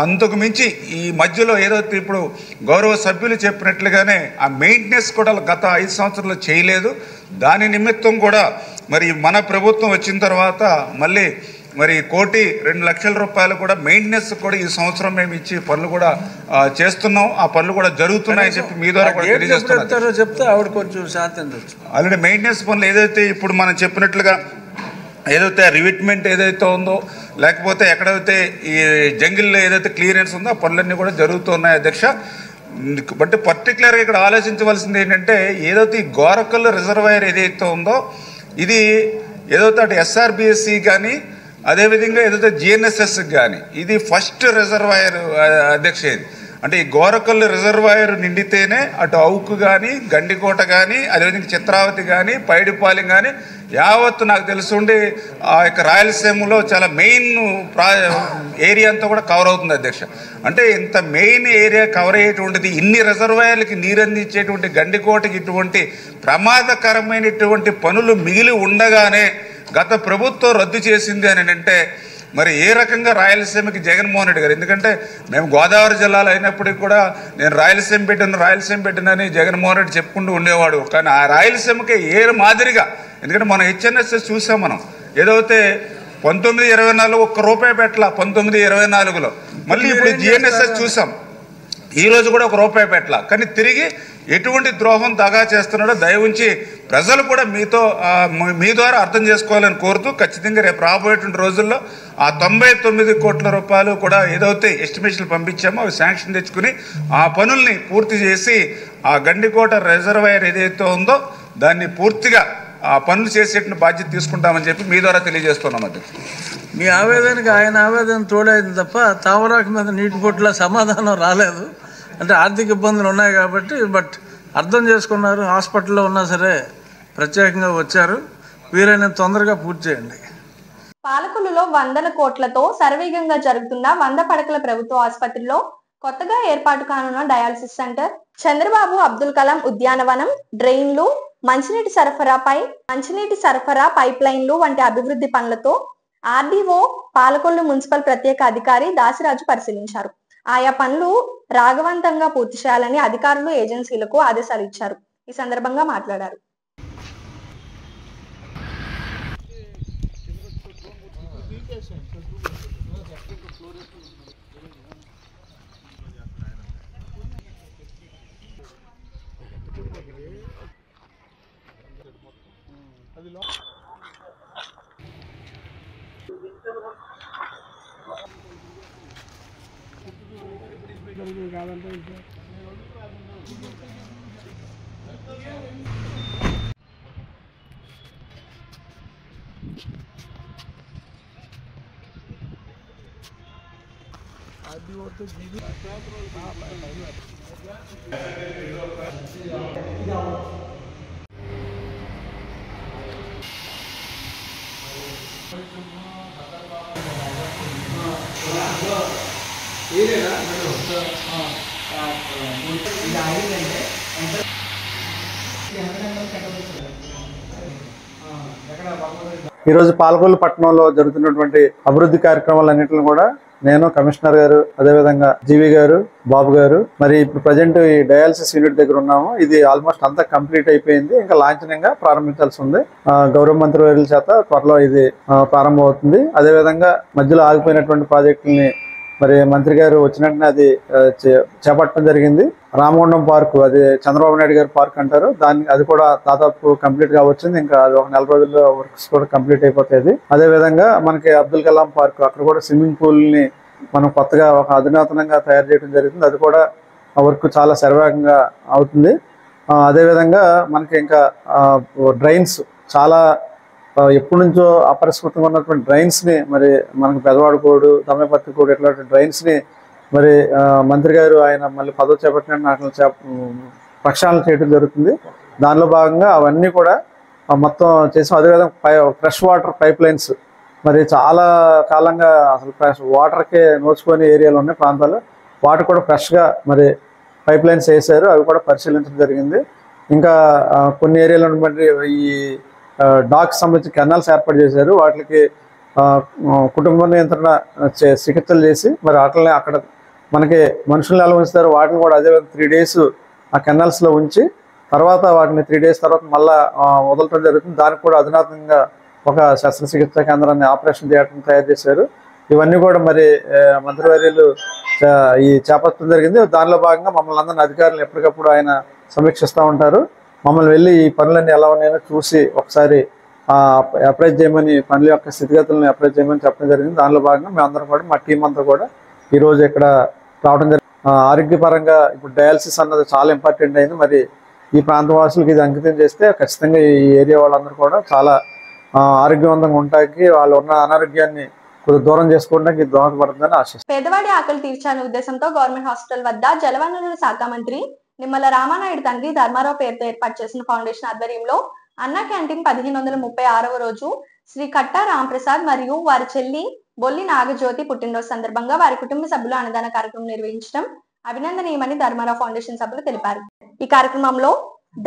అంతకు మించి ఈ మధ్యలో ఏదైతే ఇప్పుడు గౌరవ సభ్యులు చెప్పినట్లుగానే ఆ మెయింటెనెన్స్ కూడా గత 5 సంవత్సరాలు చేయలేదు. దాని నిమిత్తం కూడా మరి మన ప్రభుత్వం వచ్చిన తర్వాత మళ్ళీ మరి 1,02,00,000 రూపాయలు కూడా మెయింటెనెన్స్ కూడా ఈ సంవత్సరం మేము ఇచ్చి పనులు కూడా చేస్తున్నాం. ఆ పనులు కూడా జరుగుతున్నాయని చెప్పి మీ ద్వారా కూడా తెలియజేస్తున్నాం. చెప్తే ఆవిడ కొంచెం శాంతించవచ్చు. ఆల్రెడీ మెయింటెనెన్స్ పనులు ఏదైతే ఇప్పుడు మనం చెప్పినట్లుగా ఏదైతే రివిట్మెంట్ ఏదైతే ఉందో, లేకపోతే ఎక్కడైతే ఈ జంగిల్లో ఏదైతే క్లియరెన్స్ ఉందో ఆ పనులన్నీ కూడా జరుగుతున్నాయి అధ్యక్ష. బట్ పర్టికులర్గా ఇక్కడ ఆలోచించవలసింది ఏంటంటే, ఏదైతే ఈ గోరకల్ రిజర్వాయర్ ఏదైతే ఉందో ఇది ఏదైతే అటు SRBSC కానీ అదేవిధంగా ఏదైతే GNSS కానీ ఇది ఫస్ట్ రిజర్వాయర్ అధ్యక్ష. ఇది అంటే ఈ గోరకల్ రిజర్వాయర్ నిండితేనే అటు అవుకు కానీ, గండికోట కానీ, అదేవిధంగా చిత్రావతి కానీ, పైడిపాలెం కానీ యావత్తు నాకు తెలుసుండి ఆ యొక్క రాయలసీమలో చాలా మెయిన్ ఏరియా అంతా కూడా కవర్ అవుతుంది అధ్యక్ష. అంటే ఇంత మెయిన్ ఏరియా కవర్ అయ్యేటువంటిది, ఇన్ని రిజర్వాయర్లకి నీరు అందించేటువంటి గండికోటకి ఇటువంటి ప్రమాదకరమైనటువంటి పనులు మిగిలి ఉండగానే గత ప్రభుత్వం రద్దు చేసింది అని అంటే మరి ఏ రకంగా రాయలసీమకి జగన్మోహన్ రెడ్డి గారు, ఎందుకంటే మేము గోదావరి జిల్లాలో అయినప్పటికీ కూడా నేను రాయలసీమ పెట్టినని జగన్మోహన్ రెడ్డి చెప్పుకుంటూ ఉండేవాడు. కానీ ఆ రాయలసీమకి ఏ మాదిరిగా, ఎందుకంటే మనం HNSS చూసాం, మనం ఏదైతే 1924 ₹1 పెట్టల 1924లో, మళ్ళీ ఇప్పుడు GNSS చూసాం, ఈరోజు కూడా ₹1 పెట్టల. కానీ తిరిగి ఎటువంటి ద్రోహం దగా చేస్తున్నాడో దయవుంచి ప్రజలు కూడా మీ ద్వారా అర్థం చేసుకోవాలని కోరుతూ, ఖచ్చితంగా రేపు రాబోయేటువంటి రోజుల్లో ఆ 99 కోట్ల రూపాయలు కూడా ఏదైతే ఎస్టిమేషన్లు పంపించామో అవి శాంక్షన్ తెచ్చుకుని ఆ పనుల్ని పూర్తి చేసి ఆ గండికోట రిజర్వాయర్ ఏదైతే ఉందో దాన్ని పూర్తిగా ఆ పనులు చేసేటువంటి బాధ్యత తీసుకుంటామని చెప్పి మీ ద్వారా తెలియజేస్తున్నాం. అది మీ ఆవేదనకి ఆయన ఆవేదన తోడైంది తప్ప తావరాకు మీద నీటి పొట్టుల సమాధానం రాలేదు. అంటే ఆర్థిక ఇబ్బందులు ఉన్నాయి కాబట్టి, బట్ అర్థం చేసుకున్నారు. హాస్పిటల్లో ఉన్నా సరే ప్రత్యేకంగా వచ్చారు. వీలైనంత తొందరగా పూర్తి చేయండి. పాలకొల్లులో 100 కోట్లతో శరవేగంగా జరుగుతున్న 100 పడకల ప్రభుత్వ ఆసుపత్రిలో కొత్తగా ఏర్పాటు కానున్న డయాలసిస్ సెంటర్, చంద్రబాబు అబ్దుల్ కలాం ఉద్యానవనం, డ్రైన్లు, మంచినీటి సరఫరా పైప్ లైన్లు వంటి అభివృద్ధి పనులతో RDO పాలకొల్లు మున్సిపల్ ప్రత్యేక అధికారి దాసిరాజు పరిశీలించారు. ఆయా పనులు రాగవంతంగా పూర్తి చేయాలని అధికారులు ఏజెన్సీలకు ఆదేశాలు ఇచ్చారు. ఈ సందర్భంగా మాట్లాడారు. ఈరోజు పాలకొల్లు పట్టణంలో జరుగుతున్నటువంటి అభివృద్ధి కార్యక్రమాలన్నింటిని కూడా నేను, కమిషనర్ గారు, అదేవిధంగా జీవి గారు, బాబు గారు, మరి ఇప్పుడు ప్రజెంట్ ఈ డయాలసిస్ యూనిట్ దగ్గర ఉన్నాము. ఇది ఆల్మోస్ట్ అంతా కంప్లీట్ అయిపోయింది. ఇంకా లాంఛనంగా ప్రారంభించాల్సి ఉంది. గౌరవ మంత్రి వర్యుల చేత త్వరలో ఇది ప్రారంభం అవుతుంది. అదేవిధంగా మధ్యలో ఆగిపోయినటువంటి ప్రాజెక్టుల్ని మరి మంత్రి గారు వచ్చిన వెంటనే అది చేపట్టడం జరిగింది. రామగుండం పార్కు, అది చంద్రబాబు నాయుడు గారి పార్క్ అంటారు, అది కూడా దాదాపు కంప్లీట్ గా వచ్చింది. ఇంకా అది ఒక 4 రోజుల్లో వర్క్స్ కూడా కంప్లీట్ అయిపోతుంది. అదేవిధంగా మనకి అబ్దుల్ కలాం పార్క్, అక్కడ కూడా స్విమ్మింగ్ పూల్ ని మనం కొత్తగా ఒక అధునాతనంగా తయారు చేయడం జరుగుతుంది. అది కూడా వర్క్ చాలా శరవేగంగా అవుతుంది. అదేవిధంగా మనకి ఇంకా డ్రైన్స్, చాలా ఎప్పటి నుంచో అపరిష్కృతంగా ఉన్నటువంటి డ్రైన్స్ ని మరి మనకి పెదవాడుకోడు, తమ్మపత్తికోడు ఇట్లాంటి డ్రైన్స్ ని మరి మంత్రి గారు ఆయన మళ్ళీ పదవి చేపట్టిన వాటిని ప్రక్షాళన చేయడం జరుగుతుంది. దానిలో భాగంగా అవన్నీ కూడా మొత్తం చేసాం. అదేవిధంగా ఫ్రెష్ వాటర్ పైప్ లైన్స్, మరి చాలా కాలంగా అసలు ఫ్రెష్ వాటర్కే నోచుకొని ఏరియాలో ఉన్న ప్రాంతాలు వాటర్ కూడా ఫ్రెష్గా మరి పైప్ లైన్స్ వేసారు. అవి కూడా పరిశీలించడం జరిగింది. ఇంకా కొన్ని ఏరియాలో ఉన్నటువంటి ఈ డాక్స్ సంబంధించి కెనాల్స్ ఏర్పాటు చేశారు. వాటికి కుటుంబ నియంత్రణ చికిత్సలు చేసి మరి వాటిని అక్కడ మనకి మనుషులు ఎలా ఉంచుతారు వాటిని కూడా అదేవిధంగా 3 days ఆ కెనాల్స్లో ఉంచి తర్వాత వాటిని 3 days తర్వాత మళ్ళీ వదలటం జరుగుతుంది. దానికి కూడా అధునాతనంగా ఒక శస్త్రచికిత్సా కేంద్రాన్ని, ఆపరేషన్ థియేటర్ని తయారు చేశారు. ఇవన్నీ కూడా మరి మంత్రివర్యులు ఈ చేపట్టడం జరిగింది. దానిలో భాగంగా మమ్మల్ని అందరిని అధికారులు ఎప్పటికప్పుడు ఆయన సమీక్షిస్తూ ఉంటారు. మమ్మల్ని వెళ్ళి ఈ పనులన్నీ ఎలా ఉన్నాయో చూసి ఒకసారి అప్రైజ్ చేయమని, పనుల యొక్క స్థితిగతులను అప్రైజ్ చేయమని చెప్పడం జరిగింది. దానిలో భాగంగా మేమందరం కూడా, మా టీం అంతా కూడా ఈరోజు ఇక్కడ రావడం జరిగింది. ఆరోగ్యపరంగా ఇప్పుడు డయాలసిస్ అన్నది చాలా ఇంపార్టెంట్ అయింది. మరి ఈ ప్రాంత వాసులకు ఇది అంకితం చేస్తే ఖచ్చితంగా ఈ ఏరియా వాళ్ళందరూ కూడా చాలా ఆరోగ్యవంతంగా ఉండటానికి, వాళ్ళు ఉన్న అనారోగ్యాన్ని కొద్దిగా దూరం చేసుకోవడానికి ఇది దోహదపడుతుందని ఆశిస్తాను. పేదవాడి ఆకలి తీర్చాలనే ఉద్దేశంతో గవర్నమెంట్ హాస్పిటల్ వద్ద జలవనరుల శాఖ మంత్రి నిమ్మల రామానాయుడు తండ్రి ధర్మారావు పేరుతో ఏర్పాటు చేసిన ఫౌండేషన్ ఆధ్వర్యంలో అన్నా క్యాంటీన్ 1536వ రోజు శ్రీ కట్టా రాంప్రసాద్ మరియు వారి చెల్లి బొల్లి నాగజ్యోతి పుట్టినరోజు సందర్భంగా వారి కుటుంబ సభ్యులు అన్నదాన కార్యక్రమం నిర్వహించడం అభినందనీయమని ధర్మారావు ఫౌండేషన్ సభ్యులు తెలిపారు. ఈ కార్యక్రమంలో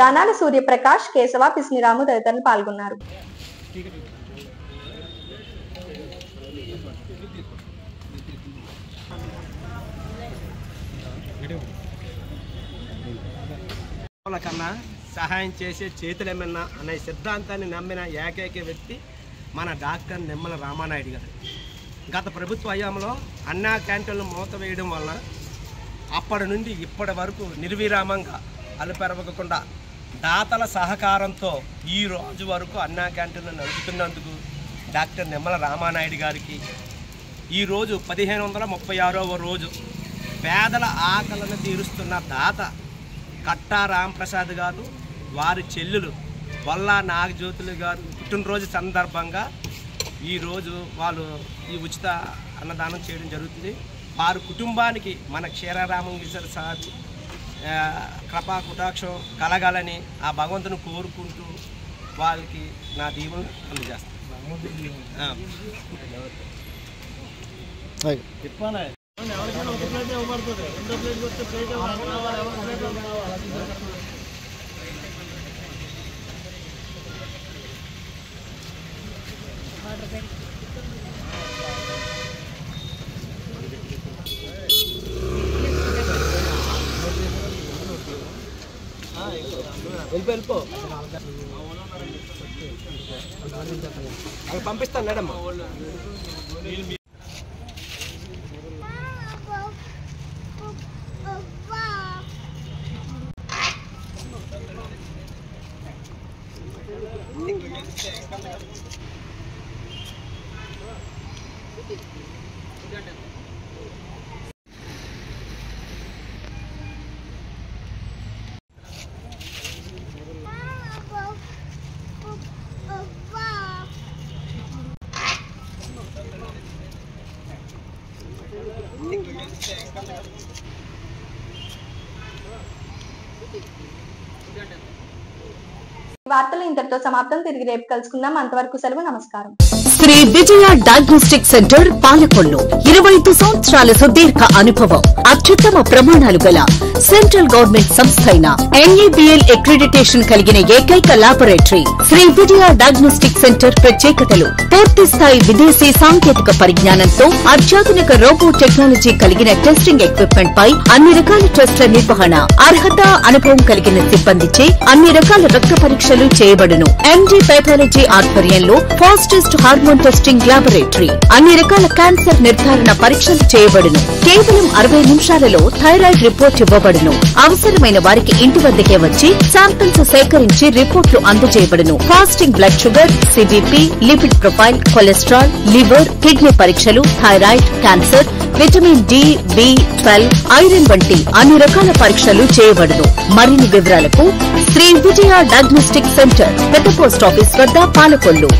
దానాల సూర్యప్రకాష్, కేశవ, పిస్నిరాము తదితరులు పాల్గొన్నారు. కన్నా సహాయం చేసే చేతులేమన్నా అనే సిద్ధాంతాన్ని నమ్మిన ఏకైక వ్యక్తి మన డాక్టర్ నిమ్మల రామానాయుడు గారు. గత ప్రభుత్వ హయాంలో అన్నా క్యాంటీన్లు మూతవేయడం వలన అప్పటి నుండి ఇప్పటి వరకు నిర్విరామంగా అలుపెరగకుండా దాతల సహకారంతో ఈ రోజు వరకు అన్నా క్యాంటీన్లు నడుపుతున్నందుకు డాక్టర్ నిమ్మల రామానాయుడు గారికి ఈరోజు 1536వ రోజు పేదల ఆకలిని తీరుస్తున్న దాత కట్టా రాంప్రసాద్ గారు, వారి చెల్లెలు బొల్లా నాగజ్యోతులు గారు పుట్టినరోజు సందర్భంగా ఈరోజు వాళ్ళు ఈ ఉచిత అన్నదానం చేయడం జరుగుతుంది. వారి కుటుంబానికి మన క్షీరారామేశ్వర సార్ కృపా కుటాక్షం కలగాలని ఆ భగవంతుని కోరుకుంటూ వాళ్ళకి నా దీవెనలు అందజేస్తాను. వెళ్ళిపో పంపిస్తాను మేడం. వార్తలు ఇంతటితో సమాప్తం. తిరిగి రేపు కలుసుకుందాం. అంతవరకు సెలవు. నమస్కారం. శ్రీ విజయ డయాగ్నోస్టిక్ సెంటర్ పాలకొల్లు 25 సంవత్సరాల సుదీర్ఘ అనుభవం, అత్యుత్తమ ప్రమాణాలు గల సెంట్రల్ గవర్నమెంట్ సంస్థ అయిన NABL అక్రిడిటేషన్ కలిగిన ఏకైక laboratory Shri Vijaya diagnostic centre. ప్రత్యేకతలు: పూర్తి స్థాయి విదేశీ సాంకేతిక పరిజ్ఞానంతో అత్యాధునిక రోబో టెక్నాలజీ కలిగిన టెస్టింగ్ ఎక్విప్మెంట్ పై అన్ని రకాల టెస్టుల నిర్వహణ, అర్హత, అనుభవం కలిగిన సిబ్బందిచే అన్ని రకాల రక్త పరీక్షలు చేయబడును. MD పైథాలజీ ఆధ్వర్యంలో ఫాస్టెస్ట్ హార్మోన్ టెస్టింగ్ లాబొరేటరీ, అన్ని రకాల క్యాన్సర్ నిర్ధారణ పరీక్షలు చేయబడును. కేవలం 60 నిమిషాలలో థైరాయిడ్ రిపోర్ట్ ఇవ్వబడును. అవసరమైన వారికి ఇంటి వద్దకే వచ్చి శాంపిల్స్ సేకరించి రిపోర్ట్లు అందజేయబడును. Fasting blood sugar, CBP, lipid profile, cholesterol, liver, kidney పరీక్షలు, thyroid, cancer, vitamin D, B12, iron వంటి అన్ని రకాల పరీక్షలు చేయబడును. మరిన్ని వివరాలకు శ్రీ విజయ డయాగ్నోస్టిక్ సెంటర్, పెద్ద పోస్ట్ ఆఫీస్ వద్ద, పాలకొల్లు.